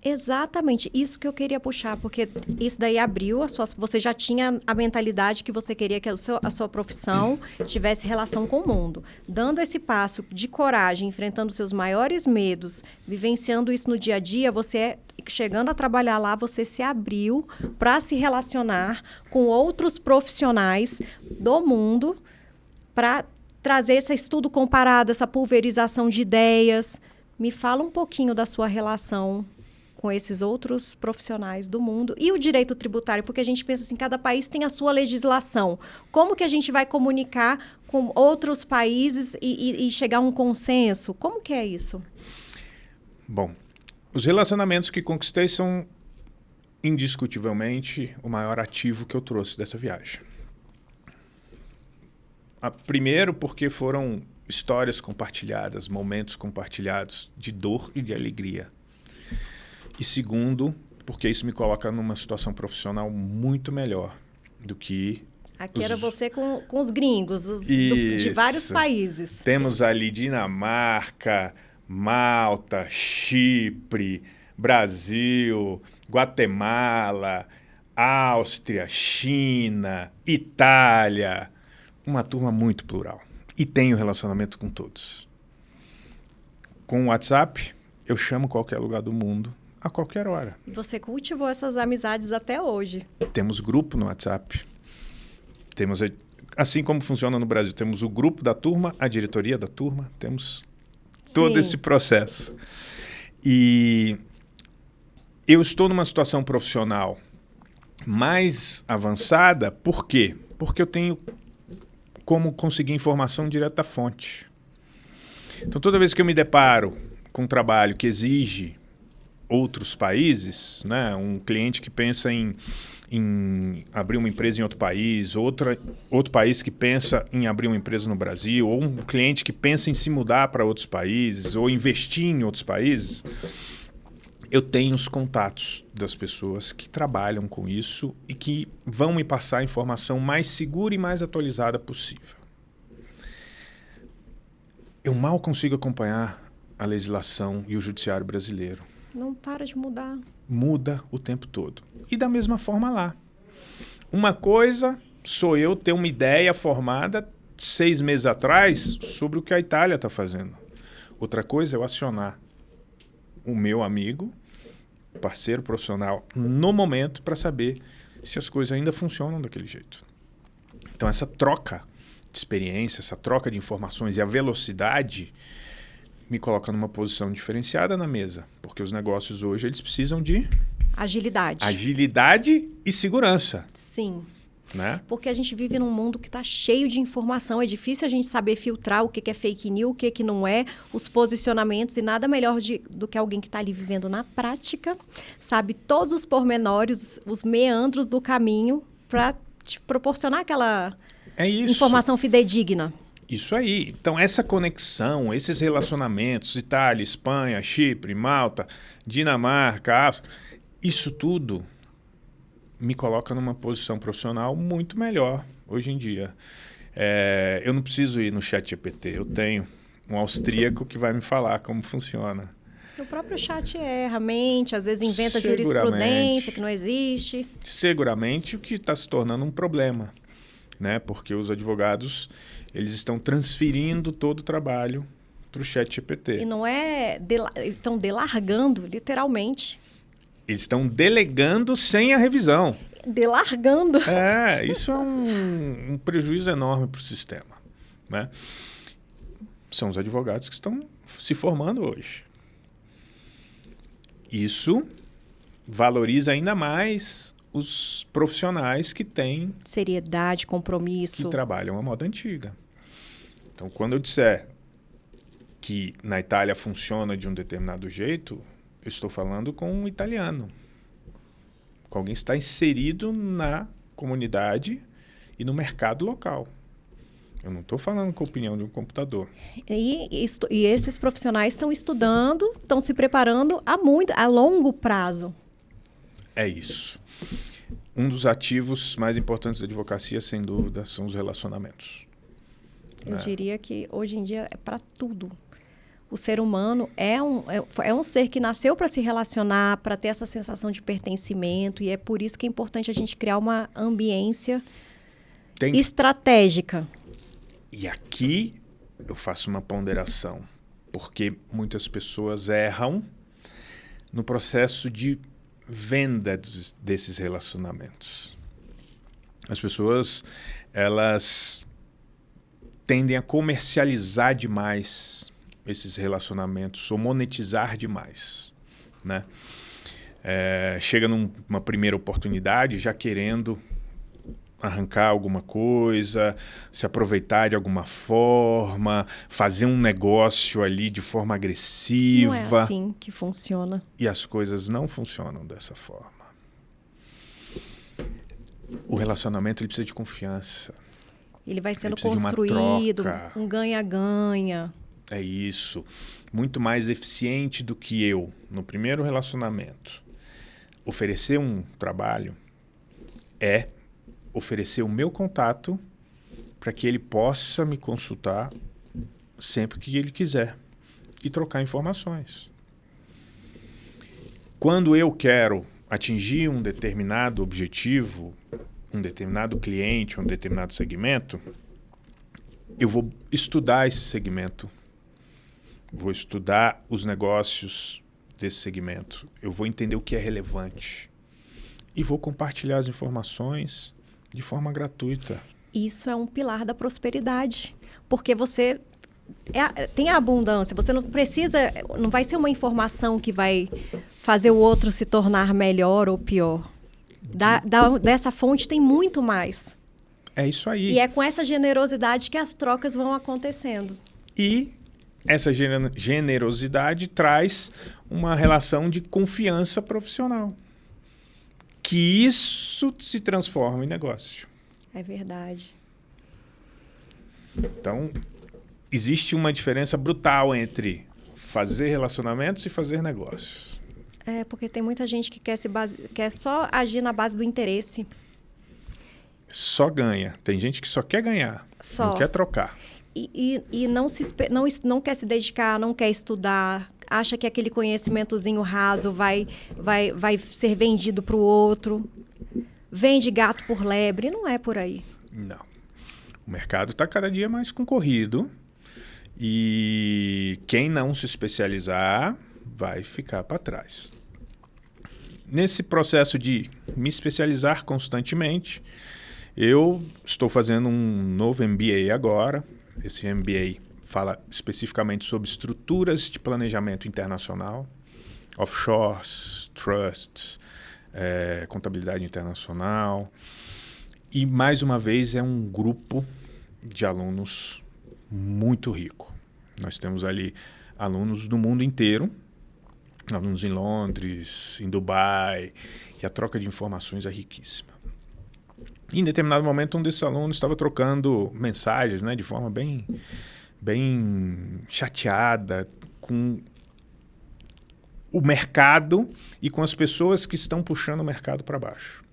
Exatamente, isso que eu queria puxar, porque isso daí abriu você já tinha a mentalidade que você queria que a sua profissão tivesse relação com o mundo. Dando esse passo de coragem, enfrentando seus maiores medos, vivenciando isso no dia a dia, chegando a trabalhar lá, você se abriu para se relacionar com outros profissionais do mundo, para trazer esse estudo comparado, essa pulverização de ideias. Me fala um pouquinho da sua relação com esses outros profissionais do mundo. E o direito tributário, porque a gente pensa assim, cada país tem a sua legislação. Como que a gente vai comunicar com outros países e chegar a um consenso? Como que é isso? Bom, os relacionamentos que conquistei são indiscutivelmente o maior ativo que eu trouxe dessa viagem. Primeiro, porque foram histórias compartilhadas, momentos compartilhados de dor e de alegria. E segundo, porque isso me coloca numa situação profissional muito melhor do que... Aqui era você com os gringos, de vários países. Temos ali Dinamarca, Malta, Chipre, Brasil, Guatemala, Áustria, China, Itália. Uma turma muito plural. E tenho relacionamento com todos. Com o WhatsApp, eu chamo qualquer lugar do mundo, a qualquer hora. E você cultivou essas amizades até hoje. Temos grupo no WhatsApp. Temos, assim como funciona no Brasil, temos o grupo da turma, a diretoria da turma, temos todo esse processo. E eu estou numa situação profissional mais avançada. Por quê? Porque eu tenho como conseguir informação direto da fonte. Então, toda vez que eu me deparo com um trabalho que exige outros países, né? Um cliente que pensa em abrir uma empresa em outro país, outro país que pensa em abrir uma empresa no Brasil, ou um cliente que pensa em se mudar para outros países, ou investir em outros países, eu tenho os contatos das pessoas que trabalham com isso e que vão me passar a informação mais segura e mais atualizada possível. Eu mal consigo acompanhar a legislação e o judiciário brasileiro. Não para de mudar. Muda o tempo todo. E da mesma forma lá. Uma coisa sou eu ter uma ideia formada 6 meses atrás sobre o que a Itália está fazendo. Outra coisa é eu acionar o meu amigo, parceiro profissional, no momento para saber se as coisas ainda funcionam daquele jeito. Então essa troca de experiência, essa troca de informações e a velocidade me coloca numa posição diferenciada na mesa, porque os negócios hoje eles precisam de agilidade e segurança. Sim. Né? Porque a gente vive num mundo que está cheio de informação. É difícil a gente saber filtrar o que é fake news, o que não é, os posicionamentos. E nada melhor do que alguém que está ali vivendo na prática, sabe todos os pormenores, os meandros do caminho para te proporcionar aquela informação fidedigna. Isso aí. Então, essa conexão, esses relacionamentos, Itália, Espanha, Chipre, Malta, Dinamarca, Áustria, isso tudo me coloca numa posição profissional muito melhor hoje em dia. Eu não preciso ir no ChatGPT, eu tenho um austríaco que vai me falar como funciona. O próprio chat erra, mente, às vezes inventa jurisprudência que não existe. Seguramente o que está se tornando um problema, né? Porque os advogados eles estão transferindo todo o trabalho para o ChatGPT. E não é... estão delargando, literalmente. Eles estão delegando sem a revisão. Delargando. Isso é um prejuízo enorme para o sistema. Né? São os advogados que estão se formando hoje. Isso valoriza ainda mais os profissionais que têm seriedade, compromisso, que trabalham à moda antiga. Então, quando eu disser que na Itália funciona de um determinado jeito, eu estou falando com um italiano, com alguém que está inserido na comunidade e no mercado local. Eu não estou falando com a opinião de um computador. E esses profissionais estão estudando, estão se preparando a longo prazo. É isso. Um dos ativos mais importantes da advocacia, sem dúvida, são os relacionamentos. Eu diria que hoje em dia é para tudo. O ser humano é um ser que nasceu para se relacionar, para ter essa sensação de pertencimento, e é por isso que é importante a gente criar uma ambiência estratégica. E aqui eu faço uma ponderação, porque muitas pessoas erram no processo de venda desses relacionamentos. As pessoas, elas tendem a comercializar demais esses relacionamentos ou monetizar demais, né? Chega numa primeira oportunidade já querendo arrancar alguma coisa, se aproveitar de alguma forma, fazer um negócio ali de forma agressiva. Não é assim que funciona. E as coisas não funcionam dessa forma. O relacionamento ele precisa de confiança. Ele vai sendo construído, um ganha-ganha. É isso. Muito mais eficiente do que eu, no primeiro relacionamento, oferecer um trabalho é oferecer o meu contato para que ele possa me consultar sempre que ele quiser e trocar informações. Quando eu quero atingir um determinado objetivo, um determinado cliente, um determinado segmento, eu vou estudar esse segmento, vou estudar os negócios desse segmento, eu vou entender o que é relevante e vou compartilhar as informações de forma gratuita. Isso é um pilar da prosperidade, porque você tem a abundância, você não precisa, não vai ser uma informação que vai fazer o outro se tornar melhor ou pior. Dessa fonte tem muito mais. É isso aí. E é com essa generosidade que as trocas vão acontecendo. E essa generosidade traz uma relação de confiança profissional. Que isso se transforma em negócio. É verdade. Então, existe uma diferença brutal entre fazer relacionamentos e fazer negócios. É, porque tem muita gente que quer só agir na base do interesse. Só ganha. Tem gente que só quer ganhar, não quer trocar. E não quer se dedicar, não quer estudar, acha que aquele conhecimentozinho raso vai ser vendido para o outro. Vende gato por lebre, não é por aí. Não. O mercado está cada dia mais concorrido e quem não se especializar vai ficar para trás. Nesse processo de me especializar constantemente, eu estou fazendo um novo MBA agora. Esse MBA fala especificamente sobre estruturas de planejamento internacional, offshores, trusts, contabilidade internacional. E, mais uma vez, é um grupo de alunos muito rico. Nós temos ali alunos do mundo inteiro, alunos em Londres, em Dubai, e a troca de informações é riquíssima. Em determinado momento, um desses alunos estava trocando mensagens, né, de forma bem chateada com o mercado e com as pessoas que estão puxando o mercado para baixo.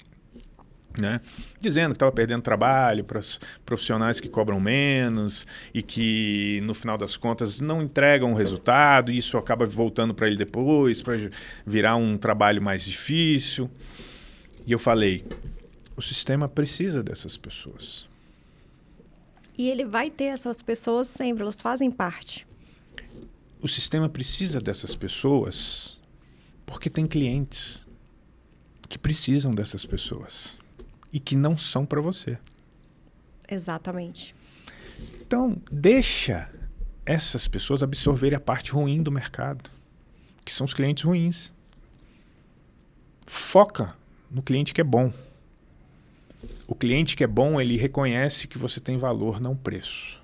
Né? Dizendo que estava perdendo trabalho para os profissionais que cobram menos e que, no final das contas, não entregam o resultado e isso acaba voltando para ele depois, para virar um trabalho mais difícil. E eu falei, o sistema precisa dessas pessoas. E ele vai ter essas pessoas sempre, elas fazem parte. O sistema precisa dessas pessoas porque tem clientes que precisam dessas pessoas. E que não são para você. Exatamente. Então, deixa essas pessoas absorverem a parte ruim do mercado, que são os clientes ruins. Foca no cliente que é bom. O cliente que é bom, ele reconhece que você tem valor, não preço.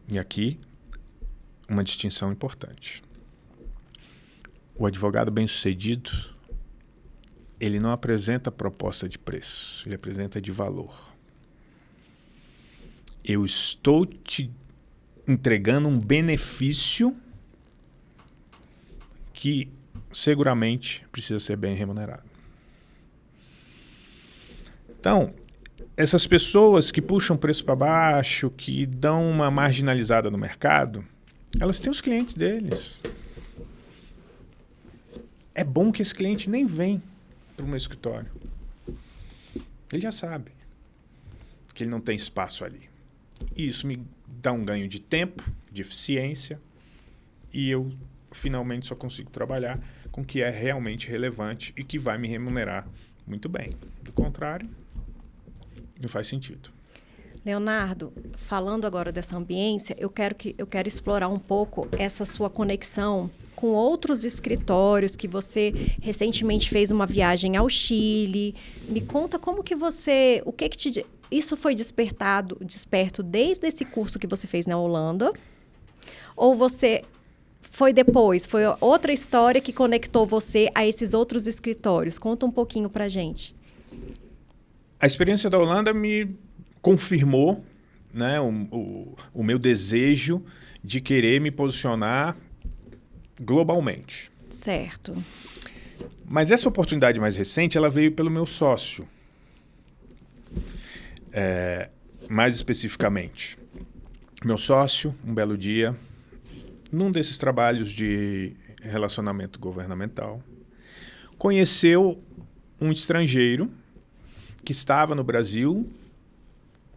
E aqui, uma distinção importante. O advogado bem-sucedido, ele não apresenta proposta de preço, ele apresenta de valor. Eu estou te entregando um benefício que seguramente precisa ser bem remunerado. Então, essas pessoas que puxam o preço para baixo, que dão uma marginalizada no mercado, elas têm os clientes deles. É bom que esse cliente nem vem para o meu escritório. Ele já sabe que ele não tem espaço ali. E isso me dá um ganho de tempo, de eficiência, e eu finalmente só consigo trabalhar com o que é realmente relevante e que vai me remunerar muito bem. Do contrário, não faz sentido. Leonardo, falando agora dessa ambiência, eu quero explorar um pouco essa sua conexão com outros escritórios, que você recentemente fez uma viagem ao Chile. Me conta como que você... Isso foi desperto desde esse curso que você fez na Holanda? Ou você... Foi depois? Foi outra história que conectou você a esses outros escritórios? Conta um pouquinho pra gente. A experiência da Holanda me confirmou, né, o meu desejo de querer me posicionar globalmente. Certo. Mas essa oportunidade mais recente, ela veio pelo meu sócio. Mais especificamente, meu sócio, um belo dia, num desses trabalhos de relacionamento governamental, conheceu um estrangeiro que estava no Brasil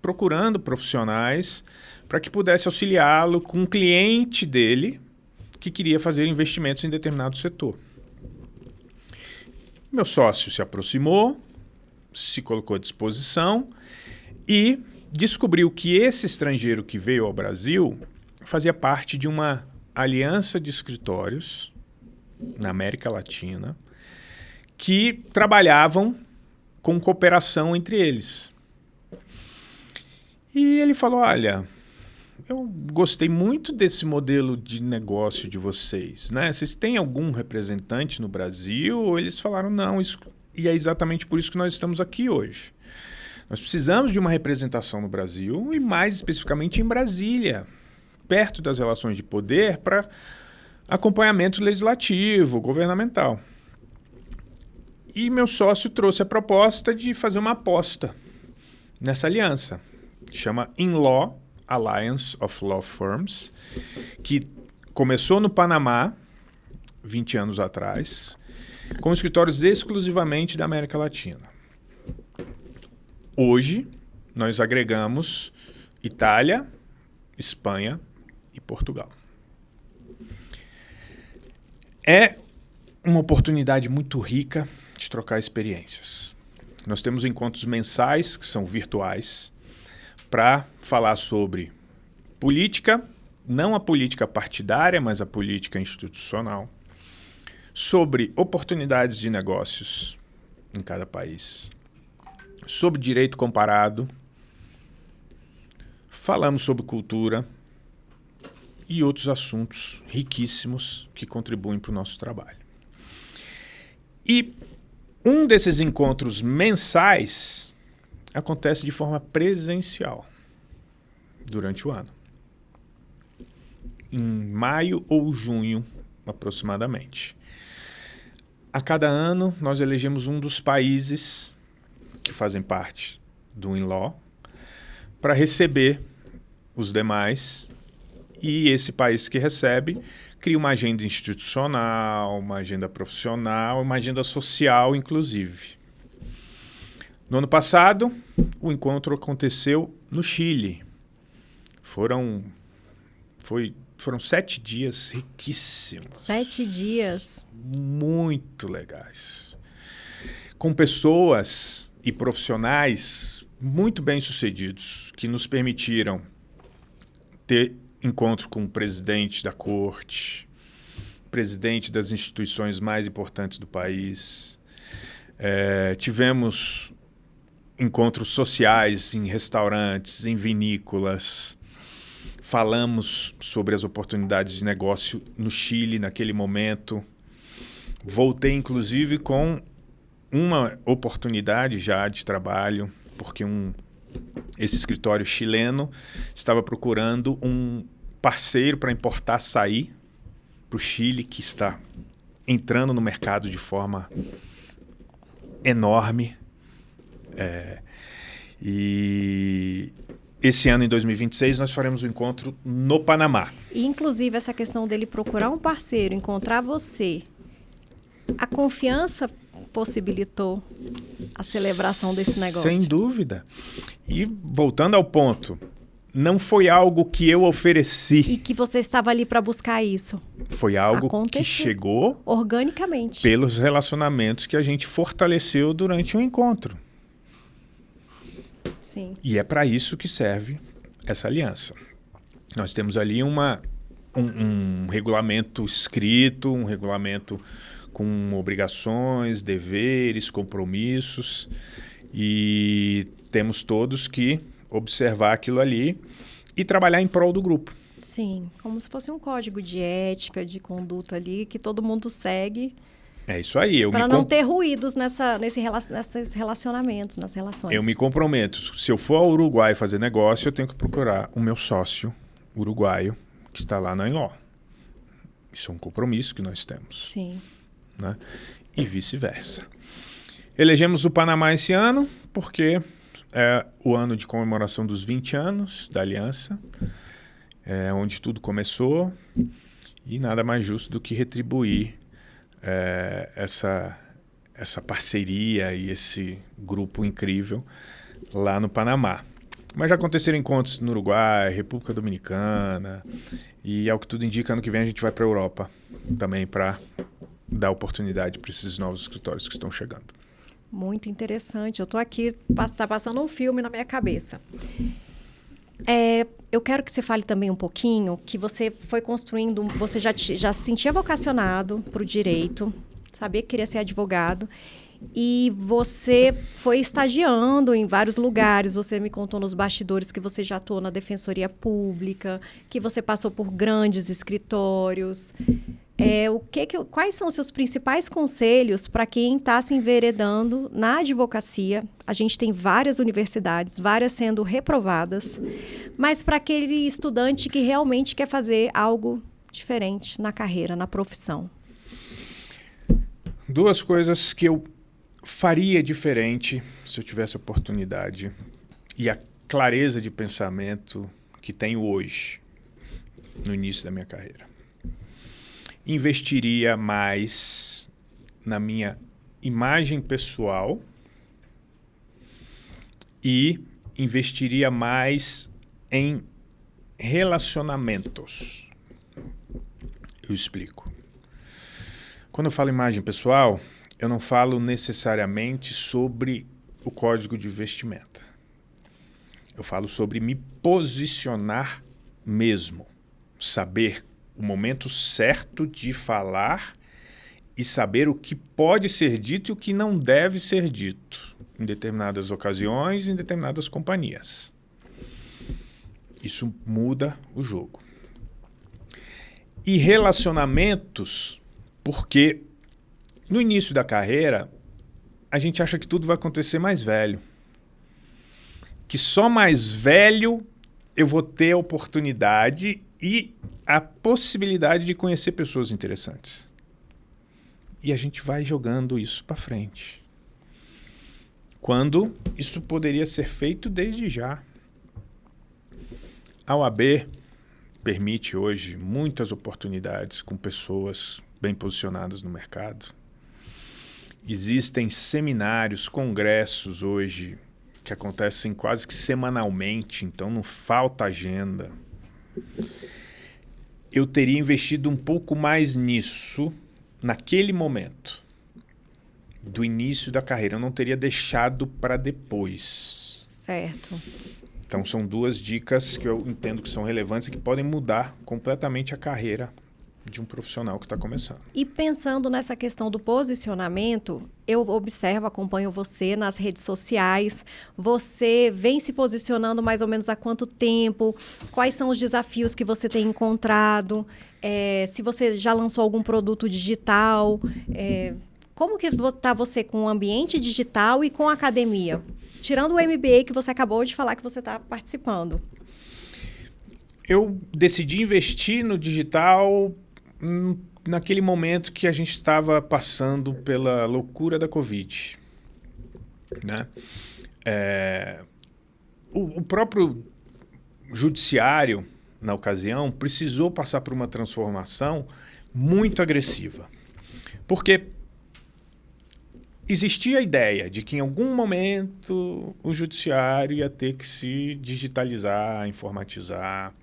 procurando profissionais para que pudesse auxiliá-lo com um cliente dele que queria fazer investimentos em determinado setor. Meu sócio se aproximou, se colocou à disposição e descobriu que esse estrangeiro que veio ao Brasil fazia parte de uma aliança de escritórios na América Latina que trabalhavam com cooperação entre eles. E ele falou, olha, eu gostei muito desse modelo de negócio de vocês, né? Vocês têm algum representante no Brasil? Ou eles falaram, não, isso... e é exatamente por isso que nós estamos aqui hoje. Nós precisamos de uma representação no Brasil e mais especificamente em Brasília, perto das relações de poder para acompanhamento legislativo, governamental. E meu sócio trouxe a proposta de fazer uma aposta nessa aliança. Chama InLaw, Alliance of Law Firms, que começou no Panamá, 20 anos atrás, com escritórios exclusivamente da América Latina. Hoje, nós agregamos Itália, Espanha e Portugal. É uma oportunidade muito rica de trocar experiências. Nós temos encontros mensais, que são virtuais, para falar sobre política, não a política partidária, mas a política institucional, sobre oportunidades de negócios em cada país, sobre direito comparado, falamos sobre cultura e outros assuntos riquíssimos que contribuem para o nosso trabalho. E um desses encontros mensais acontece de forma presencial durante o ano. Em maio ou junho, aproximadamente. A cada ano, nós elegemos um dos países que fazem parte do InLaw para receber os demais, e esse país que recebe cria uma agenda institucional, uma agenda profissional, uma agenda social, inclusive. No ano passado, o encontro aconteceu no Chile. Foram 7 dias riquíssimos. 7 dias. Muito legais. Com pessoas e profissionais muito bem-sucedidos, que nos permitiram ter encontro com o presidente da corte, presidente das instituições mais importantes do país. Tivemos encontros sociais em restaurantes, em vinícolas. Falamos sobre as oportunidades de negócio no Chile naquele momento. Voltei, inclusive, com uma oportunidade já de trabalho, porque esse escritório chileno estava procurando um parceiro para importar açaí para o Chile, que está entrando no mercado de forma enorme. E esse ano, em 2026, nós faremos um encontro no Panamá. E, inclusive, essa questão dele procurar um parceiro, encontrar você, a confiança possibilitou a celebração desse negócio. Sem dúvida. E, voltando ao ponto, não foi algo que eu ofereci. E que você estava ali para buscar isso. Foi algo que chegou organicamente, pelos relacionamentos que a gente fortaleceu durante o encontro. Sim. E é para isso que serve essa aliança. Nós temos ali um regulamento escrito, um regulamento com obrigações, deveres, compromissos, e temos todos que observar aquilo ali e trabalhar em prol do grupo. Sim, como se fosse um código de ética, de conduta ali, que todo mundo segue. É isso aí. Para não ter ruídos nesses relacionamentos, nas relações. Eu me comprometo. Se eu for ao Uruguai fazer negócio, eu tenho que procurar o meu sócio uruguaio que está lá na InLaw. Isso é um compromisso que nós temos. Sim. Né? E vice-versa. Elegemos o Panamá esse ano porque é o ano de comemoração dos 20 anos da aliança, onde tudo começou, e nada mais justo do que retribuir essa parceria e esse grupo incrível lá no Panamá. Mas já aconteceram encontros no Uruguai, República Dominicana, e ao que tudo indica, ano que vem a gente vai para a Europa também para dar oportunidade para esses novos escritórios que estão chegando. Muito interessante. Eu estou aqui, está passando um filme na minha cabeça. Eu quero que você fale também um pouquinho que você foi construindo, você já se sentia vocacionado para o direito, sabia que queria ser advogado. E você foi estagiando em vários lugares. Você me contou nos bastidores que você já atuou na Defensoria Pública, que você passou por grandes escritórios. Quais são os seus principais conselhos para quem está se enveredando na advocacia? A gente tem várias universidades, várias sendo reprovadas, mas para aquele estudante que realmente quer fazer algo diferente na carreira, na profissão. Duas coisas que eu faria diferente se eu tivesse oportunidade e a clareza de pensamento que tenho hoje, no início da minha carreira. Investiria mais na minha imagem pessoal e investiria mais em relacionamentos. Eu explico. Quando eu falo imagem pessoal, eu não falo necessariamente sobre o código de vestimenta. Eu falo sobre me posicionar mesmo. Saber o momento certo de falar e saber o que pode ser dito e o que não deve ser dito em determinadas ocasiões, em determinadas companhias. Isso muda o jogo. E relacionamentos, porque no início da carreira, a gente acha que tudo vai acontecer mais velho. Que só mais velho eu vou ter a oportunidade e a possibilidade de conhecer pessoas interessantes. E a gente vai jogando isso para frente. Quando isso poderia ser feito desde já. A OAB permite hoje muitas oportunidades com pessoas bem posicionadas no mercado. Existem seminários, congressos hoje que acontecem quase que semanalmente, então não falta agenda. Eu teria investido um pouco mais nisso naquele momento do início da carreira. Eu não teria deixado para depois. Certo. Então são duas dicas que eu entendo que são relevantes e que podem mudar completamente a carreira de um profissional que está começando. E pensando nessa questão do posicionamento, eu observo, acompanho você nas redes sociais. Você vem se posicionando mais ou menos há quanto tempo? Quais são os desafios que você tem encontrado? Se você já lançou algum produto digital? Como que está você com o ambiente digital e com a academia? Tirando o MBA que você acabou de falar que você está participando. Eu decidi investir no digital naquele momento que a gente estava passando pela loucura da Covid, né? O próprio judiciário, na ocasião, precisou passar por uma transformação muito agressiva. Porque existia a ideia de que em algum momento o judiciário ia ter que se digitalizar, informatizar,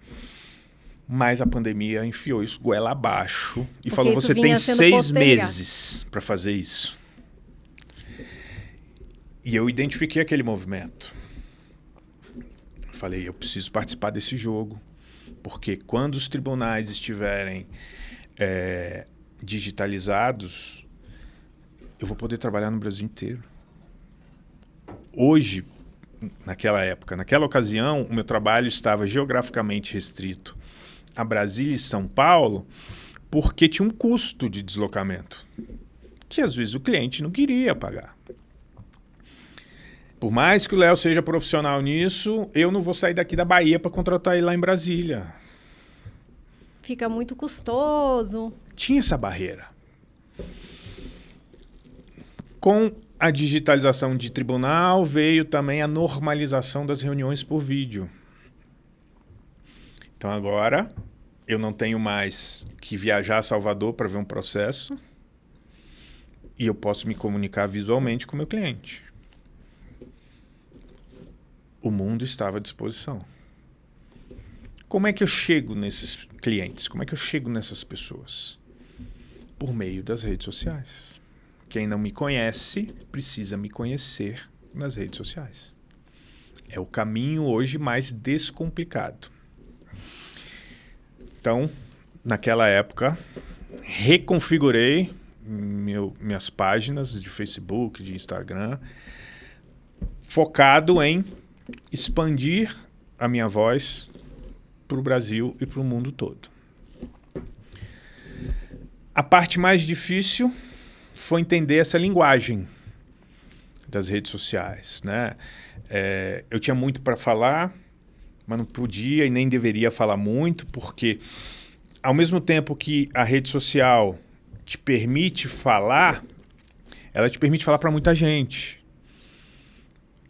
mas a pandemia enfiou isso goela abaixo e falou: você tem 6 meses para fazer isso. E eu identifiquei aquele movimento. Falei, eu preciso participar desse jogo, porque quando os tribunais estiverem digitalizados, eu vou poder trabalhar no Brasil inteiro. Hoje, naquela época, naquela ocasião, o meu trabalho estava geograficamente restrito a Brasília e São Paulo, porque tinha um custo de deslocamento, que às vezes o cliente não queria pagar. Por mais que o Léo seja profissional nisso, eu não vou sair daqui da Bahia para contratar ele lá em Brasília. Fica muito custoso. Tinha essa barreira. Com a digitalização de tribunal, veio também a normalização das reuniões por vídeo. Então agora eu não tenho mais que viajar a Salvador para ver um processo e eu posso me comunicar visualmente com o meu cliente. O mundo estava à disposição. Como é que eu chego nesses clientes? Como é que eu chego nessas pessoas? Por meio das redes sociais. Quem não me conhece precisa me conhecer nas redes sociais. É o caminho hoje mais descomplicado. Então, naquela época, reconfigurei minhas páginas de Facebook, de Instagram, focado em expandir a minha voz para o Brasil e para o mundo todo. A parte mais difícil foi entender essa linguagem das redes sociais, né? Eu tinha muito para falar, mas não podia e nem deveria falar muito, porque ao mesmo tempo que a rede social te permite falar, ela te permite falar para muita gente.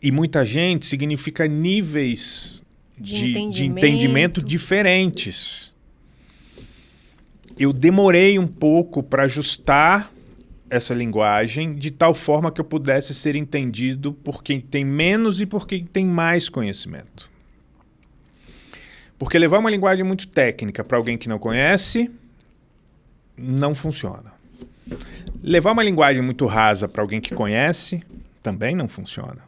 E muita gente significa níveis de entendimento diferentes. Eu demorei um pouco para ajustar essa linguagem de tal forma que eu pudesse ser entendido por quem tem menos e por quem tem mais conhecimento. Porque levar uma linguagem muito técnica para alguém que não conhece não funciona. Levar uma linguagem muito rasa para alguém que conhece também não funciona.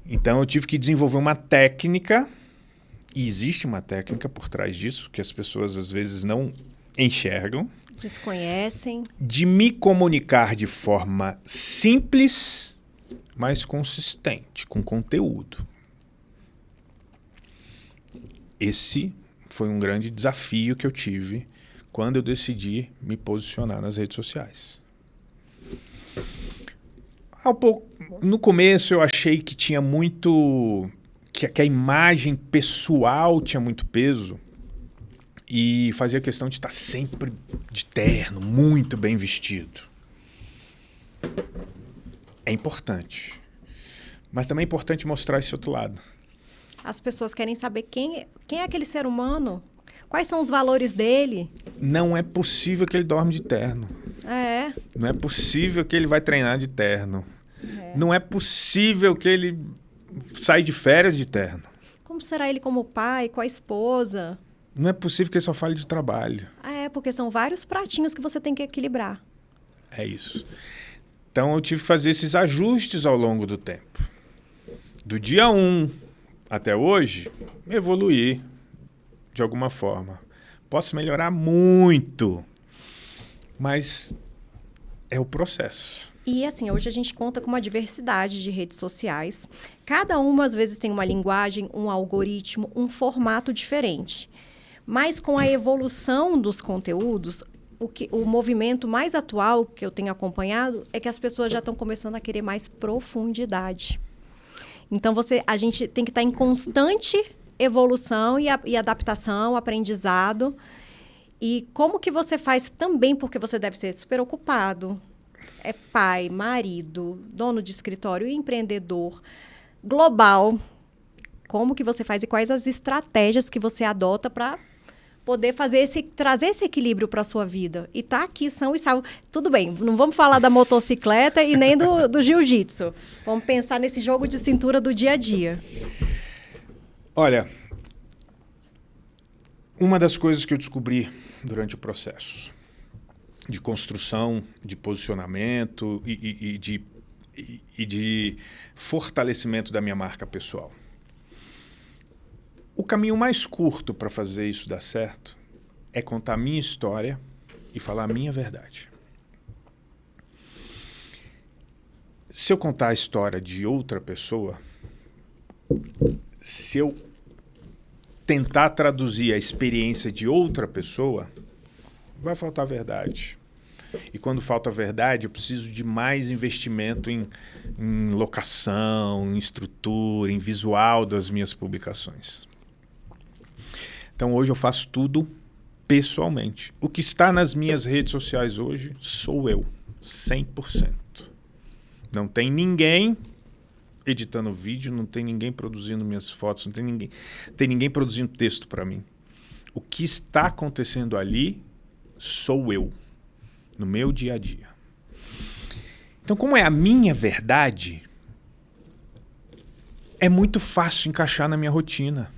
Então eu tive que desenvolver uma técnica, e existe uma técnica por trás disso, que as pessoas às vezes não enxergam. Desconhecem. De me comunicar de forma simples, mas consistente, com conteúdo. Esse foi um grande desafio que eu tive quando eu decidi me posicionar nas redes sociais. No começo eu achei que tinha muito... que a imagem pessoal tinha muito peso e fazia questão de estar sempre de terno, muito bem vestido. É importante. Mas também é importante mostrar esse outro lado. As pessoas querem saber quem é aquele ser humano, quais são os valores dele. Não é possível que ele dorme de terno. É. Não é possível que ele vai treinar de terno. Não é possível que ele sai de férias de terno. Como será ele como pai, com a esposa? Não é possível que ele só fale de trabalho. Porque são vários pratinhos que você tem que equilibrar. É isso. Então eu tive que fazer esses ajustes ao longo do tempo. Do dia 1 até hoje, evoluir de alguma forma. Posso melhorar muito, mas é o processo. E assim, hoje a gente conta com uma diversidade de redes sociais. Cada uma, às vezes, tem uma linguagem, um algoritmo, um formato diferente. Mas com a evolução dos conteúdos, o movimento mais atual que eu tenho acompanhado é que as pessoas já estão começando a querer mais profundidade. Então, a gente tem que estar em constante evolução e adaptação, aprendizado. E como que você faz também, porque você deve ser super ocupado. É pai, marido, dono de escritório, empreendedor, global. Como que você faz e quais as estratégias que você adota para poder trazer esse equilíbrio para a sua vida? E tá aqui são e salvo. Tudo bem, não vamos falar da motocicleta e nem do jiu-jitsu. Vamos pensar nesse jogo de cintura do dia a dia. Olha, uma das coisas que eu descobri durante o processo de construção, de posicionamento e de fortalecimento da minha marca pessoal. O caminho mais curto para fazer isso dar certo é contar a minha história e falar a minha verdade. Se eu contar a história de outra pessoa, se eu tentar traduzir a experiência de outra pessoa, vai faltar verdade. E quando falta verdade, eu preciso de mais investimento em locação, em estrutura, em visual das minhas publicações. Então hoje eu faço tudo pessoalmente. O que está nas minhas redes sociais hoje sou eu, 100%. Não tem ninguém editando vídeo, não tem ninguém produzindo minhas fotos, não tem ninguém produzindo texto para mim. O que está acontecendo ali sou eu, no meu dia a dia. Então, como é a minha verdade, é muito fácil encaixar na minha rotina.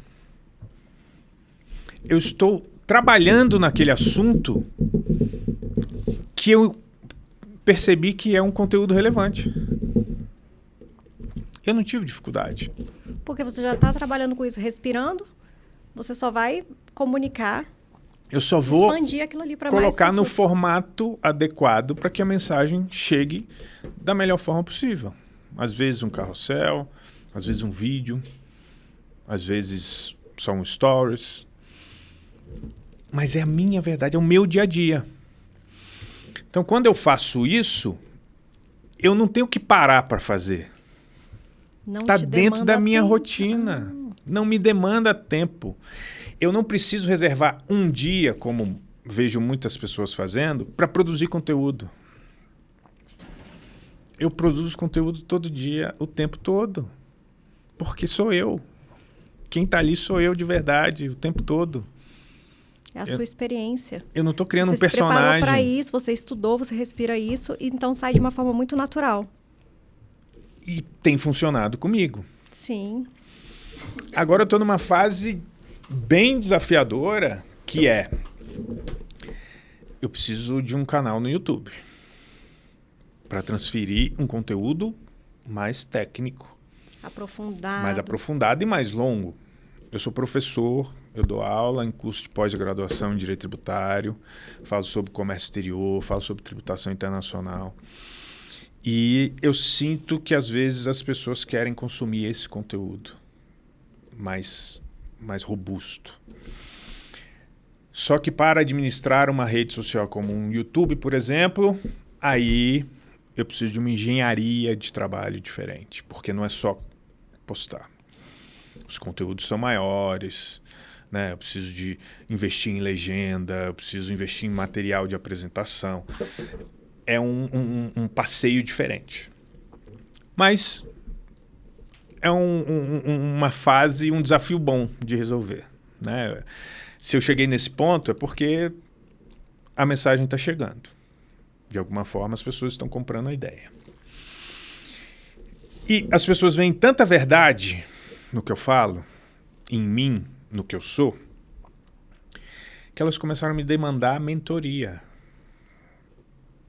Eu estou trabalhando naquele assunto que eu percebi que é um conteúdo relevante. Eu não tive dificuldade. Porque você já está trabalhando com isso, respirando, você só vai comunicar Eu só vou expandir aquilo ali para mais colocar no pessoas. formato adequado para que a mensagem chegue da melhor forma possível. Às vezes um carrossel, às vezes um vídeo, às vezes só um stories. Mas é a minha verdade, é o meu dia a dia. Então, quando eu faço isso, eu não tenho que parar para fazer. Não Está te dentro da demanda minha tempo. rotina. Não me demanda tempo. Eu não preciso reservar um dia, como vejo muitas pessoas fazendo, para produzir conteúdo. Eu produzo conteúdo todo dia, o tempo todo. Porque sou eu. Quem está ali sou eu de verdade, o tempo todo. É a sua experiência. Eu não estou criando Você um personagem. se preparou para isso, você estudou, você respira isso, então sai de uma forma muito natural. E tem funcionado comigo. Sim. Agora eu estou numa fase bem desafiadora, que é... eu preciso de um canal no YouTube para transferir um conteúdo mais técnico, mais aprofundado e mais longo. Eu sou professor, eu dou aula em curso de pós-graduação em Direito Tributário, falo sobre comércio exterior, falo sobre tributação internacional. E eu sinto que, às vezes, as pessoas querem consumir esse conteúdo mais robusto. Só que para administrar uma rede social como um YouTube, por exemplo, aí eu preciso de uma engenharia de trabalho diferente, porque não é só postar. Os conteúdos são maiores, né? Eu preciso de investir em legenda, eu preciso investir em material de apresentação. É um passeio diferente. Mas é uma fase, um desafio bom de resolver, né? Se eu cheguei nesse ponto é porque a mensagem está chegando. De alguma forma as pessoas estão comprando a ideia. E as pessoas veem tanta verdade no que eu falo, em mim, no que eu sou, que elas começaram a me demandar mentoria.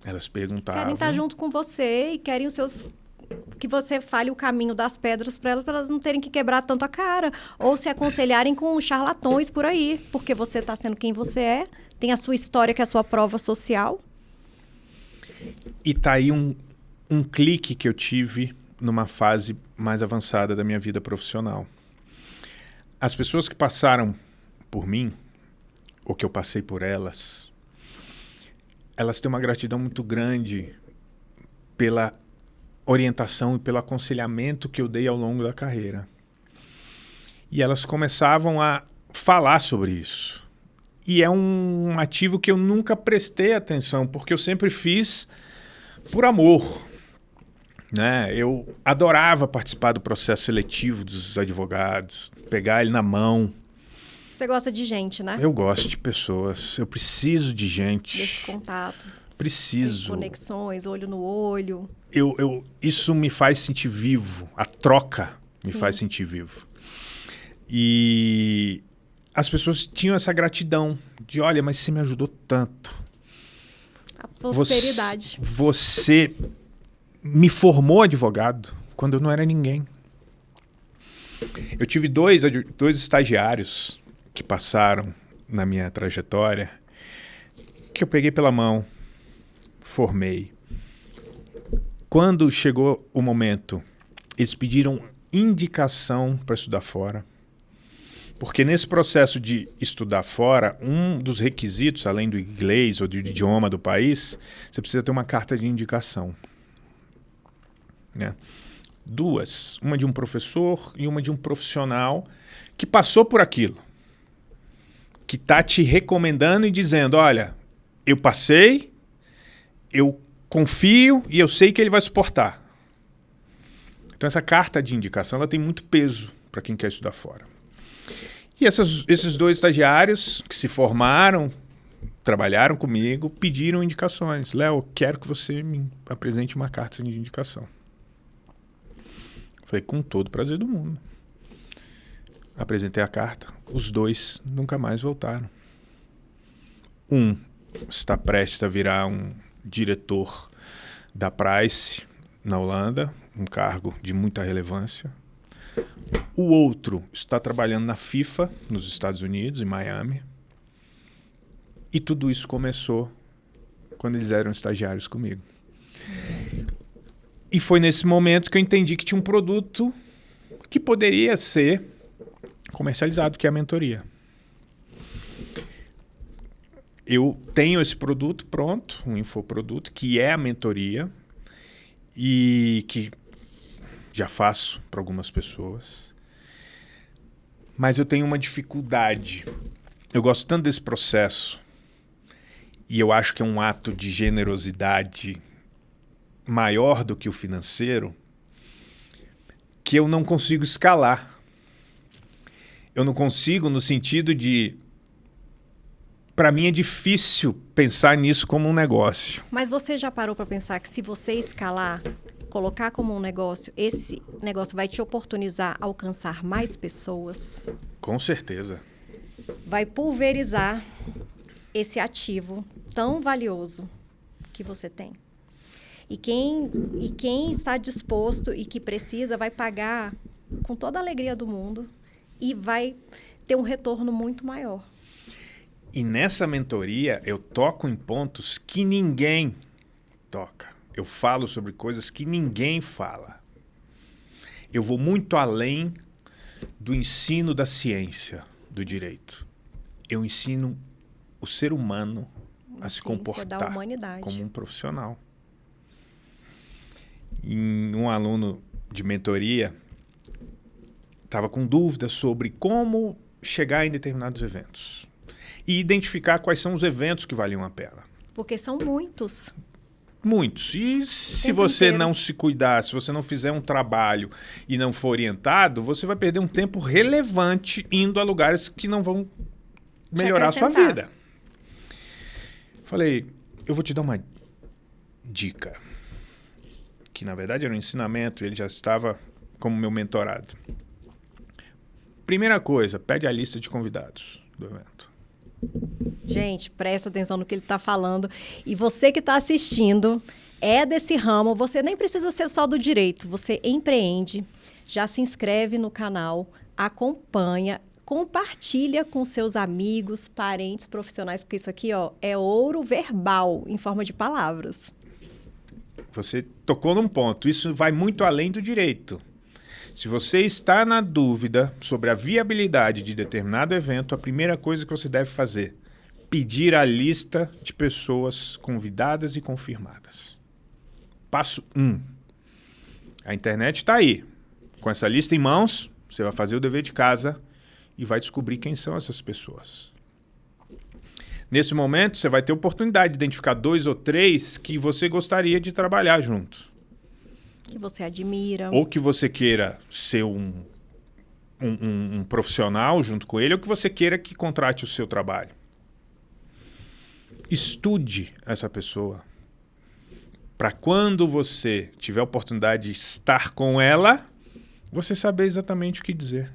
Elas perguntavam... Querem estar junto com você e querem que você fale o caminho das pedras para elas não terem que quebrar tanto a cara. Ou se aconselharem com charlatões por aí. Porque você está sendo quem você é, tem a sua história, que é a sua prova social. E tá aí um clique que eu tive numa fase mais avançada da minha vida profissional. As pessoas que passaram por mim, ou que eu passei por elas, elas têm uma gratidão muito grande pela orientação e pelo aconselhamento que eu dei ao longo da carreira. E elas começavam a falar sobre isso. E é um ativo que eu nunca prestei atenção, porque eu sempre fiz por amor, né? Eu adorava participar do processo seletivo dos advogados, pegar ele na mão. Você gosta de gente, né? Eu gosto de pessoas, eu preciso de gente. Desse contato. Preciso. Conexões, olho no olho. Isso me faz sentir vivo. A troca me faz sentir vivo. E as pessoas tinham essa gratidão de, olha, mas você me ajudou tanto. A prosperidade. Você me formou advogado quando eu não era ninguém. Eu tive dois estagiários que passaram na minha trajetória que eu peguei pela mão, formei. Quando chegou o momento, eles pediram indicação para estudar fora. Porque nesse processo de estudar fora, um dos requisitos, além do inglês ou do idioma do país, você precisa ter uma carta de indicação. Né? Duas, uma de um professor e uma de um profissional que passou por aquilo. Que está te recomendando e dizendo, olha, eu passei, eu confio e eu sei que ele vai suportar. Então essa carta de indicação ela tem muito peso para quem quer estudar fora. E esses dois estagiários que se formaram, trabalharam comigo, pediram indicações. Léo, eu quero que você me apresente uma carta de indicação. Falei, com todo o prazer do mundo. Apresentei a carta. Os dois nunca mais voltaram. Um está prestes a virar um diretor da Price na Holanda, um cargo de muita relevância. O outro está trabalhando na FIFA, nos Estados Unidos, em Miami. E tudo isso começou quando eles eram estagiários comigo. E foi nesse momento que eu entendi que tinha um produto que poderia ser comercializado, que é a mentoria. Eu tenho esse produto pronto, um infoproduto, que é a mentoria, e que já faço para algumas pessoas. Mas eu tenho uma dificuldade. Eu gosto tanto desse processo, e eu acho que é um ato de generosidade maior do que o financeiro, que eu não consigo escalar. Eu não consigo no sentido de... Para mim é difícil pensar nisso como um negócio. Mas você já parou para pensar que se você escalar, colocar como um negócio, esse negócio vai te oportunizar a alcançar mais pessoas? Com certeza. Vai pulverizar esse ativo tão valioso que você tem. E quem está disposto e que precisa vai pagar com toda a alegria do mundo e vai ter um retorno muito maior. E nessa mentoria eu toco em pontos que ninguém toca. Eu falo sobre coisas que ninguém fala. Eu vou muito além do ensino da ciência, do direito. Eu ensino o ser humano a se comportar como um profissional. Um aluno de mentoria estava com dúvidas sobre como chegar em determinados eventos e identificar quais são os eventos que valiam a pena. Porque são muitos. Muitos. E se você não se cuidar, se você não fizer um trabalho e não for orientado, você vai perder um tempo relevante indo a lugares que não vão melhorar a sua vida. Falei, eu vou te dar uma dica. Que na verdade era um ensinamento, ele já estava como meu mentorado. Primeira coisa, pede a lista de convidados do evento. Gente, presta atenção no que ele está falando. E você que está assistindo é desse ramo, você nem precisa ser só do direito. Você empreende, já se inscreve no canal, acompanha, compartilha com seus amigos, parentes, profissionais, porque isso aqui é ouro verbal, em forma de palavras. Você tocou num ponto. Isso vai muito além do direito. Se você está na dúvida sobre a viabilidade de determinado evento, a primeira coisa que você deve fazer é pedir a lista de pessoas convidadas e confirmadas. Passo 1. A internet está aí. Com essa lista em mãos, você vai fazer o dever de casa e vai descobrir quem são essas pessoas. Nesse momento, você vai ter oportunidade de identificar 2 ou 3 que você gostaria de trabalhar junto. Que você admira. Ou que você queira ser um profissional junto com ele, ou que você queira que contrate o seu trabalho. Estude essa pessoa. Para quando você tiver a oportunidade de estar com ela, você saber exatamente o que dizer.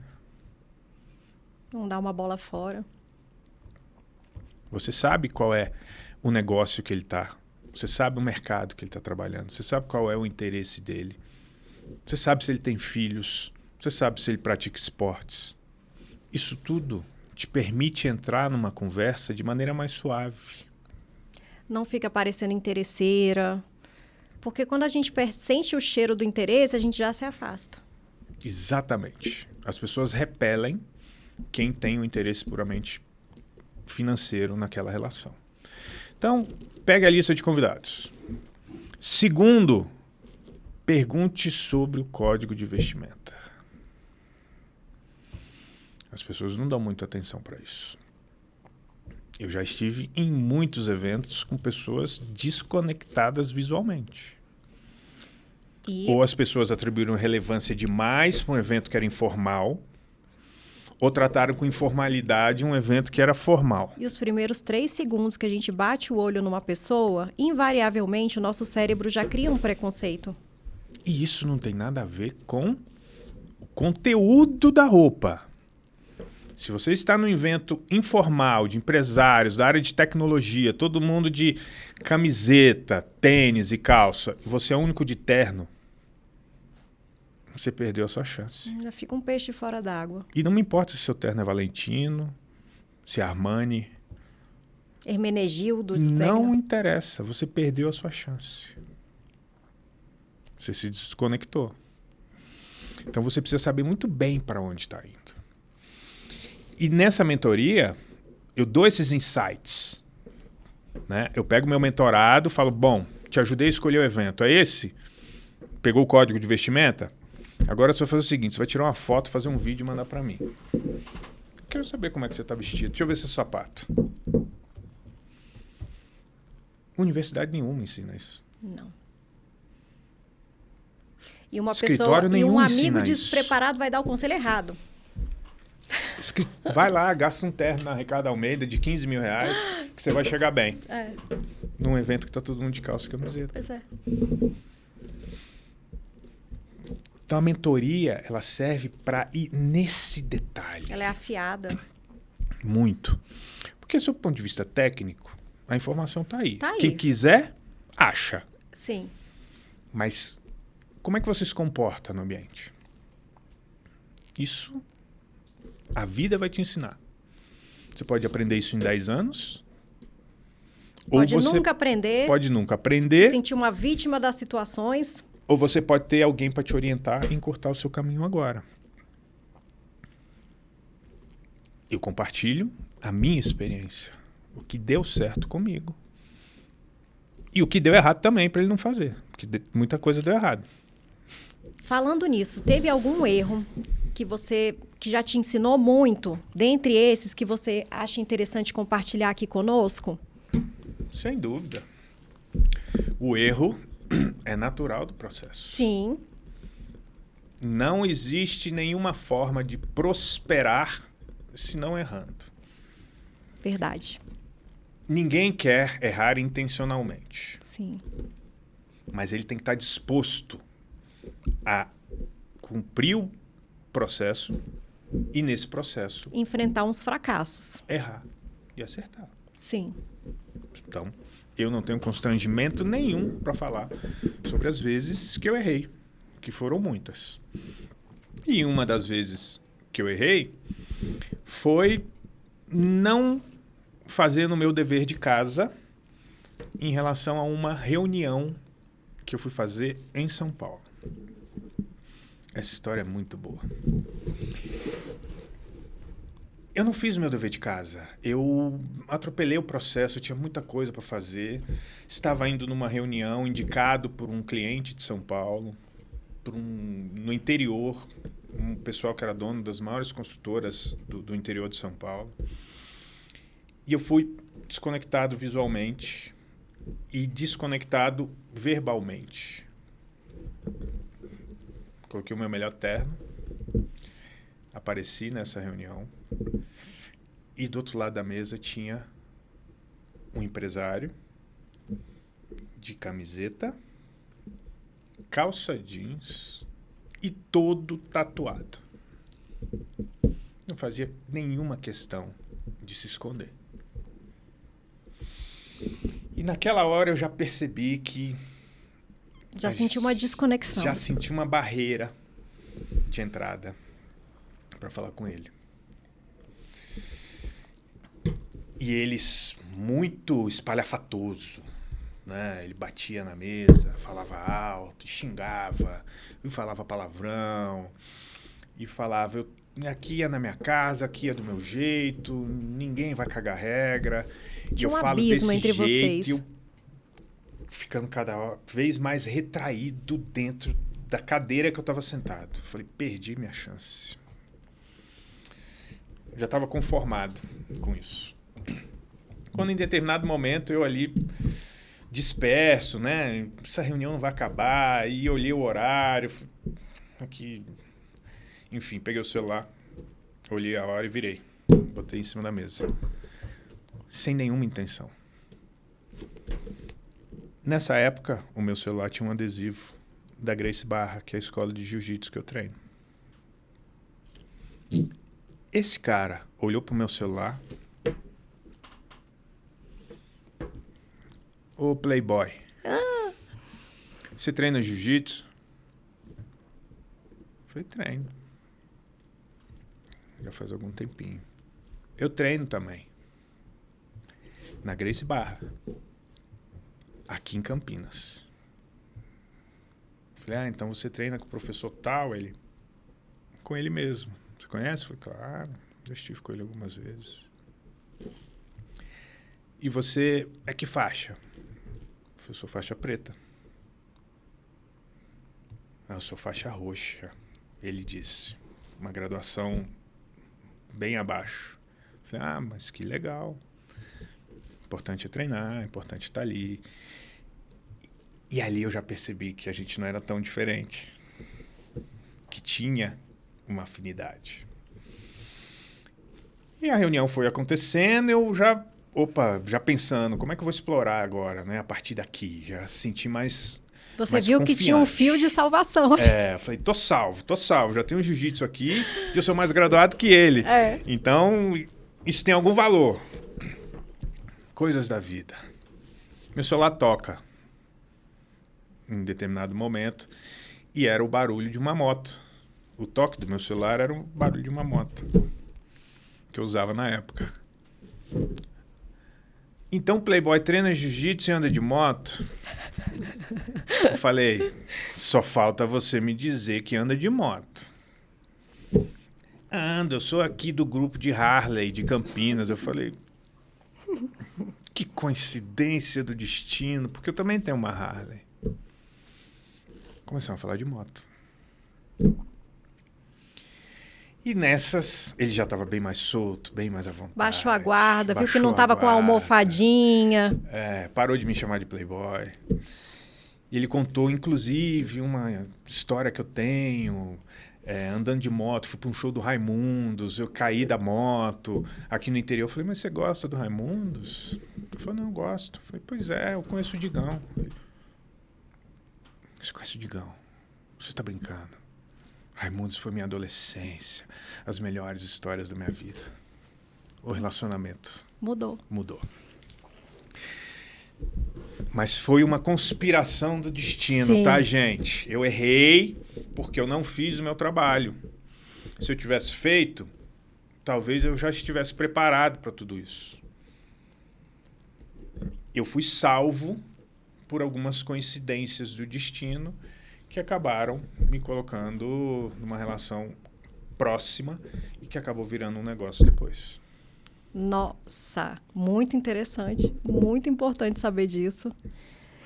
Não dar uma bola fora. Você sabe qual é o negócio que ele está. Você sabe o mercado que ele está trabalhando. Você sabe qual é o interesse dele. Você sabe se ele tem filhos. Você sabe se ele pratica esportes. Isso tudo te permite entrar numa conversa de maneira mais suave. Não fica parecendo interesseira. Porque quando a gente sente o cheiro do interesse, a gente já se afasta. Exatamente. As pessoas repelem quem tem um interesse puramente financeiro naquela relação. Então, pegue a lista de convidados. Segundo, pergunte sobre o código de vestimenta. As pessoas não dão muita atenção para isso. Eu já estive em muitos eventos com pessoas desconectadas visualmente. Ou as pessoas atribuíram relevância demais para um evento que era informal, ou trataram com informalidade um evento que era formal. E os primeiros 3 segundos que a gente bate o olho numa pessoa, invariavelmente o nosso cérebro já cria um preconceito. E isso não tem nada a ver com o conteúdo da roupa. Se você está num evento informal, de empresários, da área de tecnologia, todo mundo de camiseta, tênis e calça, e você é o único de terno, você perdeu a sua chance. Ainda fica um peixe fora d'água. E não me importa se seu terno é Valentino, se é Armani, Hermenegildo de Não Segna. interessa, você perdeu a sua chance. Você se desconectou. Então você precisa saber muito bem para onde está indo. E nessa mentoria, eu dou esses insights. Né? Eu pego meu mentorado, falo, bom, te ajudei a escolher o evento. É esse? Pegou o código de vestimenta? Agora você vai fazer o seguinte, você vai tirar uma foto, fazer um vídeo e mandar para mim. Quero saber como é que você está vestido. Deixa eu ver seu sapato. Universidade nenhuma ensina isso. Não. E uma Escritório pessoa, e um nenhum amigo ensina isso. despreparado vai dar o conselho errado. Vai lá, gasta um terno na Ricardo Almeida de 15 mil reais, que você vai chegar bem. É, Num evento que tá todo mundo de calça e camiseta. pois é. Então a mentoria, ela serve para ir nesse detalhe. Ela é afiada. Muito. Porque, do ponto de vista técnico, a informação tá aí. Tá aí. Quem quiser, acha. Sim. Mas como é que você se comporta no ambiente? Isso a vida vai te ensinar. Você pode aprender isso em 10 anos. Pode ou você nunca aprender. pode nunca Se aprender. sentir uma vítima das situações. Ou você pode ter alguém para te orientar e encurtar o seu caminho agora. Eu compartilho a minha experiência. O que deu certo comigo. E o que deu errado também para ele não fazer. Porque muita coisa deu errado. Falando nisso, teve algum erro que já te ensinou muito, dentre esses que você acha interessante compartilhar aqui conosco? Sem dúvida. O erro é natural do processo. Sim. Não existe nenhuma forma de prosperar se não errando. Verdade. Ninguém quer errar intencionalmente. Sim. Mas ele tem que estar disposto a cumprir o processo e, nesse processo, Enfrentar uns fracassos. errar e acertar. Sim. Então, eu não tenho constrangimento nenhum para falar sobre as vezes que eu errei, que foram muitas. E uma das vezes que eu errei foi não fazendo o meu dever de casa em relação a uma reunião que eu fui fazer em São Paulo. Essa história é muito boa. Eu não fiz o meu dever de casa. Eu atropelei o processo, eu tinha muita coisa para fazer. Estava indo numa reunião indicado por um cliente de São Paulo, no interior, um pessoal que era dono das maiores consultoras do interior de São Paulo. E eu fui desconectado visualmente e desconectado verbalmente. Coloquei o meu melhor terno, apareci nessa reunião e do outro lado da mesa tinha um empresário de camiseta, calça jeans e todo tatuado. Não fazia nenhuma questão de se esconder. E naquela hora eu já percebi que Já senti uma desconexão. já senti uma barreira de entrada para falar com ele. E eles muito espalhafatoso, né? Ele batia na mesa, falava alto, xingava, e falava palavrão, e falava, aqui é na minha casa, aqui é do meu jeito, ninguém vai cagar regra. Tinha E eu um falo abismo desse entre jeito, vocês. e eu ficando cada vez mais retraído dentro da cadeira que eu estava sentado. Falei, perdi minha chance. Já estava conformado com isso. Quando em determinado momento eu ali disperso, né? Essa reunião não vai acabar. E olhei o horário. Aqui, enfim, peguei o celular, olhei a hora e virei. Botei em cima da mesa. Sem nenhuma intenção. Nessa época, o meu celular tinha um adesivo da Gracie Barra, que é a escola de jiu-jitsu que eu treino. Esse cara olhou pro meu celular. Ô, playboy. Você treina jiu-jitsu? Falei, treino. Já faz algum tempinho. Eu treino também. na Grace Barra, aqui em Campinas. Falei, então você treina com o professor tal? Ele, com ele mesmo. Você conhece? Falei, claro, já estive com ele algumas vezes. E você é que faixa? Eu sou faixa preta. Eu sou faixa roxa. Ele disse, uma graduação bem abaixo. Falei, mas que legal. Importante é treinar, importante estar ali. E ali eu já percebi que a gente não era tão diferente. Que tinha uma afinidade. E a reunião foi acontecendo, eu já pensando, como é que eu vou explorar agora, né? A partir daqui, já senti mais Você mais viu confiante. Que tinha um fio de salvação. Eu falei, tô salvo. Já tenho jiu-jitsu aqui e eu sou mais graduado que ele. Então, isso tem algum valor. Coisas da vida. Meu celular toca em determinado momento e era o barulho de uma moto. O toque do meu celular era o barulho de uma moto que eu usava na época. Então, Playboy treina jiu-jitsu e anda de moto? Eu falei, só falta você me dizer que anda de moto. Ando, eu sou aqui do grupo de Harley, de Campinas. Eu falei, que coincidência do destino, porque eu também tenho uma Harley. Começamos a falar de moto. E nessas, ele já estava bem mais solto, bem mais à vontade. Baixou a guarda, viu que não estava com a almofadinha. Parou de me chamar de Playboy. E ele contou, inclusive, uma história que eu tenho, andando de moto, fui para um show do Raimundos, eu caí da moto, aqui no interior. Eu falei, mas você gosta do Raimundos? Ele falou, não, eu gosto. Eu falei, pois é, eu conheço o Digão. Você conhece o Digão? Você está brincando? Raimundos foi minha adolescência, as melhores histórias da minha vida. O relacionamento mudou. Mas foi uma conspiração do destino, Sim. Tá, gente? Eu errei porque eu não fiz o meu trabalho. Se eu tivesse feito, talvez eu já estivesse preparado para tudo isso. Eu fui salvo por algumas coincidências do destino que acabaram me colocando numa relação próxima e que acabou virando um negócio depois. Nossa, muito interessante, muito importante saber disso.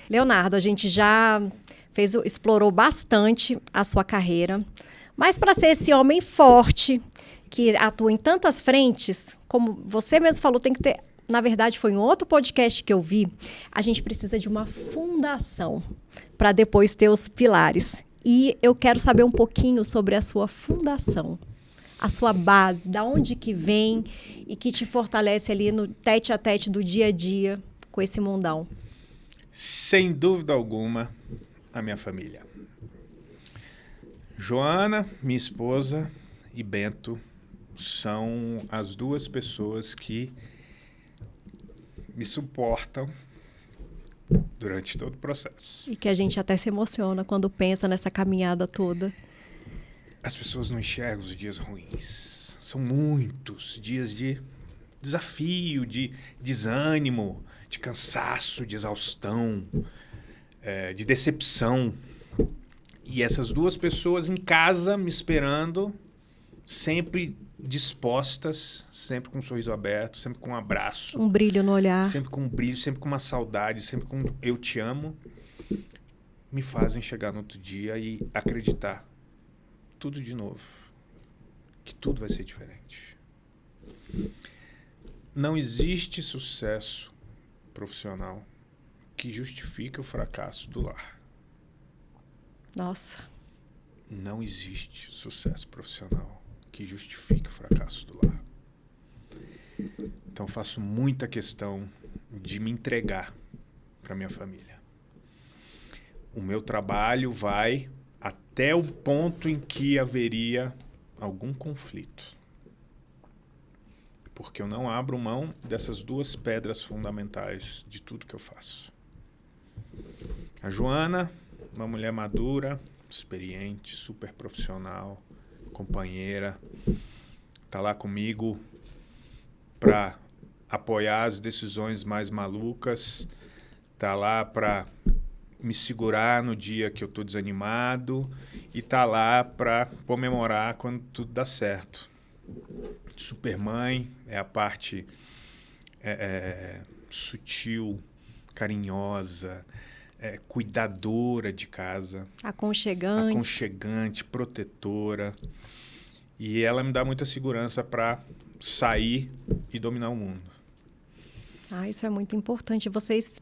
Leonardo, a gente já explorou bastante a sua carreira, mas para ser esse homem forte, que atua em tantas frentes, como você mesmo falou, tem que ter... Na verdade, foi em outro podcast que eu vi, a gente precisa de uma fundação para depois ter os pilares. E eu quero saber um pouquinho sobre a sua fundação, a sua base, da onde que vem e que te fortalece ali no tete a tete do dia a dia com esse mundão. Sem dúvida alguma, a minha família. Joana, minha esposa, e Bento são as duas pessoas que me suportam durante todo o processo. E que a gente até se emociona quando pensa nessa caminhada toda. As pessoas não enxergam os dias ruins. São muitos dias de desafio, de desânimo, de cansaço, de exaustão, de decepção. E essas duas pessoas em casa me esperando, sempre dispostas, sempre com um sorriso aberto, sempre com um abraço. Um brilho no olhar. Sempre com um brilho, sempre com uma saudade, sempre com eu te amo, me fazem chegar no outro dia e acreditar tudo de novo, que tudo vai ser diferente. Não existe sucesso profissional que justifique o fracasso do lar. Nossa. Não existe sucesso profissional que justifique o fracasso do lar. Então, faço muita questão de me entregar para minha família. O meu trabalho vai até o ponto em que haveria algum conflito. Porque eu não abro mão dessas duas pedras fundamentais de tudo que eu faço. A Joana, uma mulher madura, experiente, super profissional, companheira, está lá comigo para apoiar as decisões mais malucas, tá lá para me segurar no dia que eu tô desanimado e tá lá para comemorar quando tudo dá certo. Supermãe é a parte sutil, carinhosa, cuidadora de casa. Aconchegante, protetora. E ela me dá muita segurança para sair e dominar o mundo. Isso é muito importante. Vocês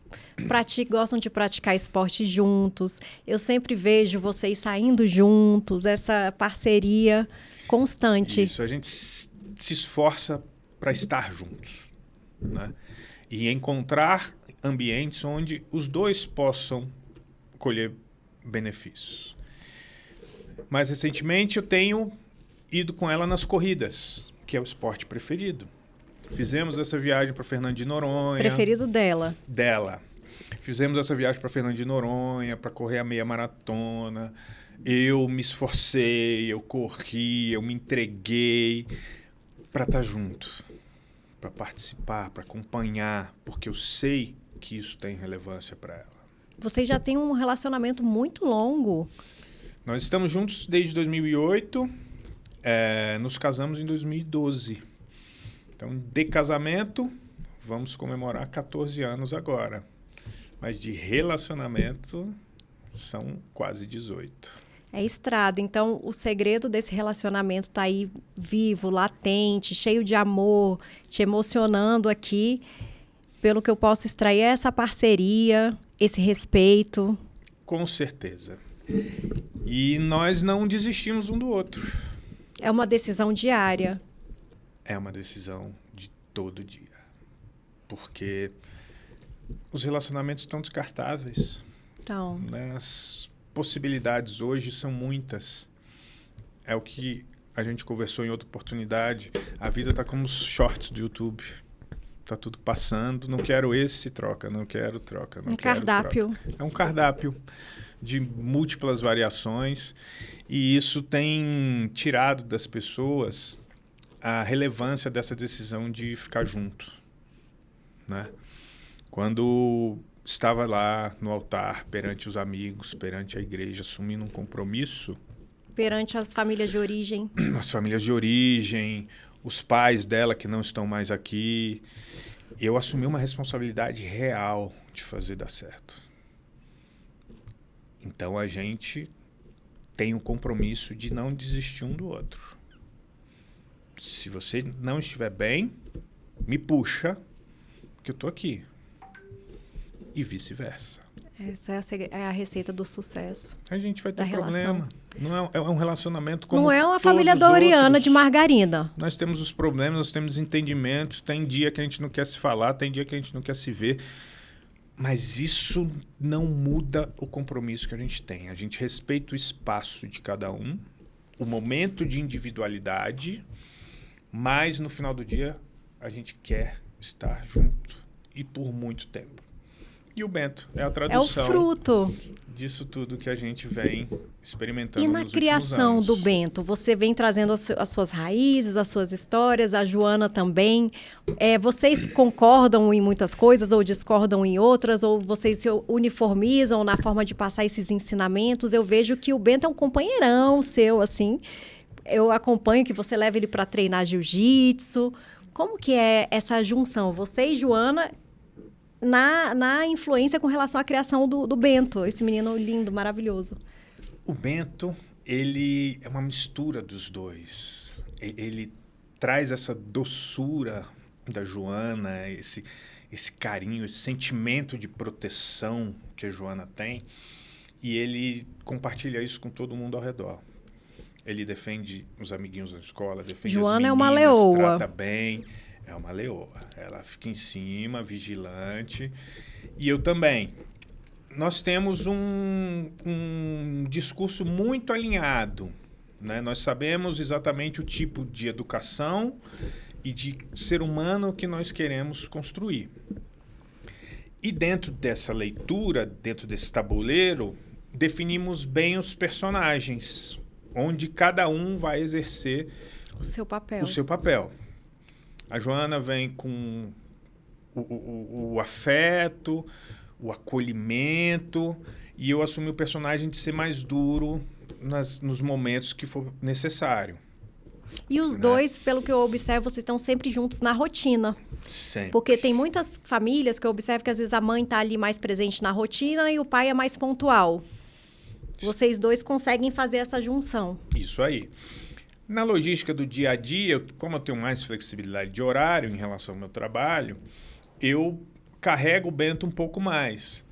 gostam de praticar esporte juntos. Eu sempre vejo vocês saindo juntos, essa parceria constante. Isso, a gente se esforça para estar juntos, né? E encontrar ambientes onde os dois possam colher benefícios. Mais recentemente, eu tenho ido com ela nas corridas, que é o esporte preferido. Fizemos essa viagem para Fernando de Noronha. Preferido dela. Dela. Fizemos essa viagem para Fernando de Noronha, para correr a meia maratona. Eu me esforcei, eu corri, eu me entreguei para estar junto, para participar, para acompanhar, porque eu sei que isso tem relevância para ela. Vocês já têm um relacionamento muito longo. Nós estamos juntos desde 2008, nos casamos em 2012. Então, de casamento, vamos comemorar 14 anos agora. Mas de relacionamento, são quase 18. É estrada. Então, o segredo desse relacionamento está aí vivo, latente, cheio de amor, te emocionando aqui. Pelo que eu posso extrair, é essa parceria, esse respeito. Com certeza. E nós não desistimos um do outro. É uma decisão diária. É uma decisão de todo dia. Porque os relacionamentos estão descartáveis. Então. Né? As possibilidades hoje são muitas. É o que a gente conversou em outra oportunidade. A vida está como os shorts do YouTube. Tá tudo passando. Não quero esse, troca. Não quero, troca. Não quero, cardápio. Troca. É um cardápio de múltiplas variações. E isso tem tirado das pessoas a relevância dessa decisão de ficar junto, né? Quando estava lá no altar, perante os amigos, perante a igreja, assumindo um compromisso... Perante as famílias de origem. As famílias de origem, os pais dela que não estão mais aqui. Eu assumi uma responsabilidade real de fazer dar certo. Então, a gente tem um compromisso de não desistir um do outro. Se você não estiver bem, me puxa, que eu tô aqui. E vice-versa. Essa é a receita do sucesso. A gente vai ter problema. Não é um relacionamento como não é uma família doriana de margarina. Nós temos os problemas, nós temos entendimentos. Tem dia que a gente não quer se falar, tem dia que a gente não quer se ver. Mas isso não muda o compromisso que a gente tem. A gente respeita o espaço de cada um, o momento de individualidade, mas no final do dia a gente quer estar junto e por muito tempo. E o Bento é a tradução. É o fruto disso tudo que a gente vem experimentando. E na criação do Bento, você vem trazendo as suas raízes, as suas histórias, a Joana também. Vocês concordam em muitas coisas ou discordam em outras? Ou vocês se uniformizam na forma de passar esses ensinamentos? Eu vejo que o Bento é um companheirão seu, assim. Eu acompanho que você leva ele para treinar jiu-jitsu. Como que é essa junção? Você e Joana... Na influência com relação à criação do Bento, esse menino lindo, maravilhoso. O Bento, ele é uma mistura dos dois. Ele traz essa doçura da Joana, esse carinho, esse sentimento de proteção que a Joana tem, e ele compartilha isso com todo mundo ao redor. Ele defende os amiguinhos da escola, defende Joana as meninas, é uma leoa. trata bem. É uma leoa. Ela fica em cima, vigilante. E eu também. Nós temos um discurso muito alinhado, né? Nós sabemos exatamente o tipo de educação e de ser humano que nós queremos construir. E dentro dessa leitura, dentro desse tabuleiro, definimos bem os personagens, onde cada um vai exercer o seu papel. A Joana vem com o afeto, o acolhimento, e eu assumi o personagem de ser mais duro nos momentos que for necessário. E os dois, pelo que eu observo, vocês estão sempre juntos na rotina. Sempre. Porque tem muitas famílias que eu observo que às vezes a mãe está ali mais presente na rotina e o pai é mais pontual. Vocês dois conseguem fazer essa junção. Isso aí. Na logística do dia a dia, como eu tenho mais flexibilidade de horário em relação ao meu trabalho, eu carrego o Bento um pouco mais.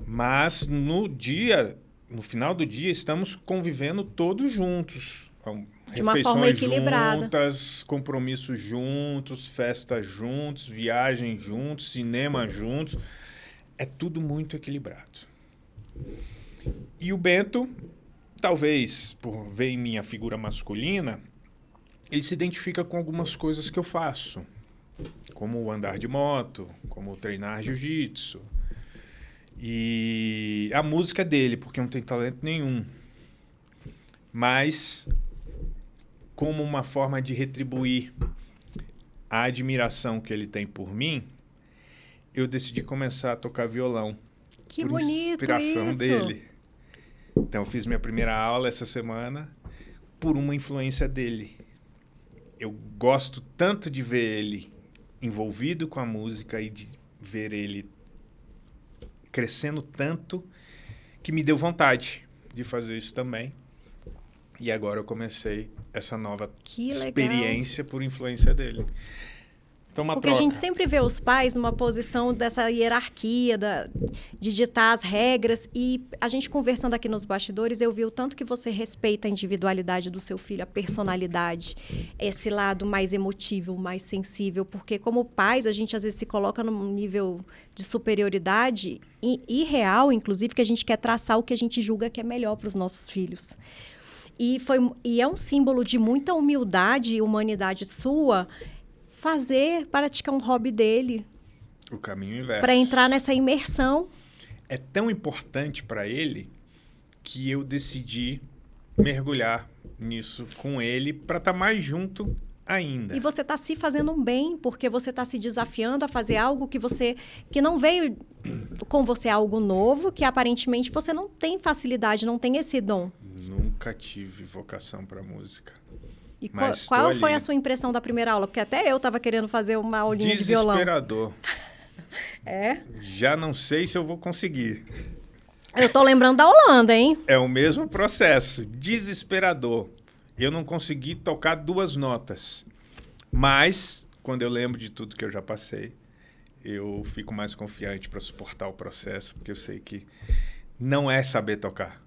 Mas no final do dia, estamos convivendo todos juntos. De uma forma equilibrada. Juntas, compromissos juntos, festas juntos, viagem juntos, cinema juntos. É tudo muito equilibrado. E o Bento, talvez por ver em minha figura masculina, ele se identifica com algumas coisas que eu faço. Como o andar de moto, como treinar jiu-jitsu. E a música dele, porque não tem talento nenhum. Mas como uma forma de retribuir a admiração que ele tem por mim, eu decidi começar a tocar violão. Que por bonito inspiração isso! dele. Então, eu fiz minha primeira aula essa semana por uma influência dele. Eu gosto tanto de ver ele envolvido com a música e de ver ele crescendo tanto que me deu vontade de fazer isso também. E agora eu comecei essa nova experiência por influência dele. Então, porque a gente sempre vê os pais numa posição dessa hierarquia, de ditar as regras. E a gente conversando aqui nos bastidores, eu vi o tanto que você respeita a individualidade do seu filho, a personalidade, esse lado mais emotivo, mais sensível. Porque como pais, a gente às vezes se coloca num nível de superioridade irreal, inclusive, que a gente quer traçar o que a gente julga que é melhor para os nossos filhos. E é um símbolo de muita humildade e humanidade sua praticar um hobby dele. O caminho inverso. Para entrar nessa imersão. É tão importante para ele que eu decidi mergulhar nisso com ele para estar mais junto ainda. E você está se fazendo um bem, porque você está se desafiando a fazer algo que não veio com você algo novo, que aparentemente você não tem facilidade, não tem esse dom. Nunca tive vocação para música. E qual foi a sua impressão da primeira aula? Porque até eu estava querendo fazer uma aulinha de violão. Desesperador. É? Já não sei se eu vou conseguir. Eu tô lembrando da Holanda, hein? É o mesmo processo. Desesperador. Eu não consegui tocar 2 notas. Mas, quando eu lembro de tudo que eu já passei, eu fico mais confiante para suportar o processo, porque eu sei que não é saber tocar.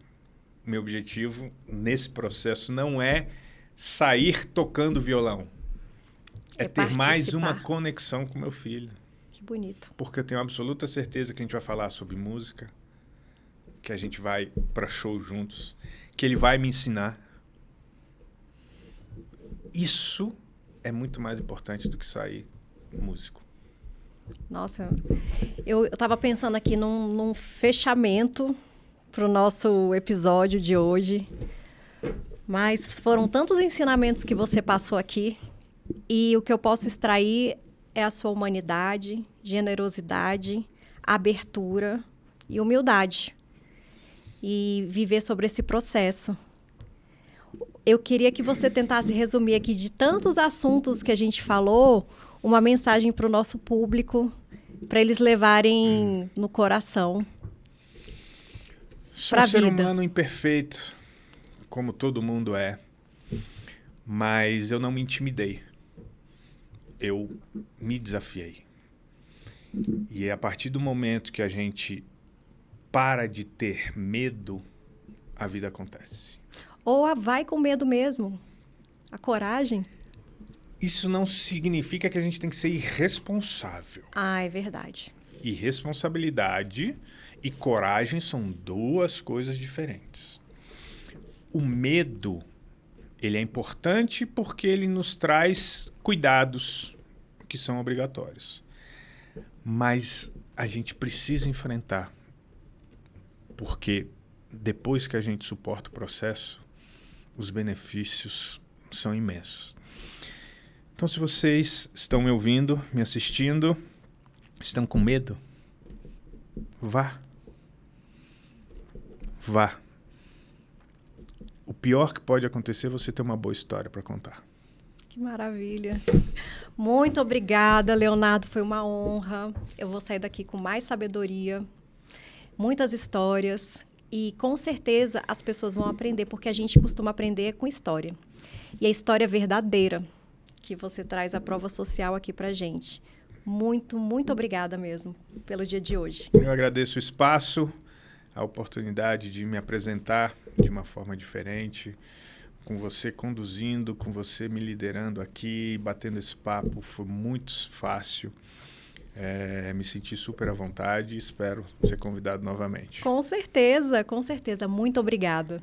Meu objetivo nesse processo não é sair tocando violão. É ter mais uma conexão com meu filho. Que bonito. Porque eu tenho absoluta certeza que a gente vai falar sobre música, que a gente vai para show juntos, que ele vai me ensinar. Isso é muito mais importante do que sair músico. Nossa, eu estava pensando aqui num fechamento para o nosso episódio de hoje. Mas foram tantos ensinamentos que você passou aqui. E o que eu posso extrair é a sua humanidade, generosidade, abertura e humildade. E viver sobre esse processo. Eu queria que você tentasse resumir aqui, de tantos assuntos que a gente falou, uma mensagem para o nosso público, para eles levarem no coração. Sou um ser humano imperfeito, como todo mundo é, mas eu não me intimidei. Eu me desafiei. E é a partir do momento que a gente para de ter medo, a vida acontece. Ou vai com medo mesmo. A coragem. Isso não significa que a gente tem que ser irresponsável. Ah, é verdade. Irresponsabilidade e coragem são 2 coisas diferentes. O medo, ele é importante porque ele nos traz cuidados que são obrigatórios. Mas a gente precisa enfrentar, porque depois que a gente suporta o processo, os benefícios são imensos. Então, se vocês estão me ouvindo, me assistindo, Estão com medo? Vá. Vá. O pior que pode acontecer é você ter uma boa história para contar. Que maravilha. Muito obrigada, Leonardo. Foi uma honra. Eu vou sair daqui com mais sabedoria, muitas histórias. E, com certeza, as pessoas vão aprender, porque a gente costuma aprender com história. E a história verdadeira que você traz a prova social aqui pra gente. Muito, muito obrigada mesmo pelo dia de hoje. Eu agradeço o espaço, a oportunidade de me apresentar de uma forma diferente, com você conduzindo, com você me liderando aqui, batendo esse papo. Foi muito fácil. Me senti super à vontade e espero ser convidado novamente. Com certeza, com certeza. Muito obrigada.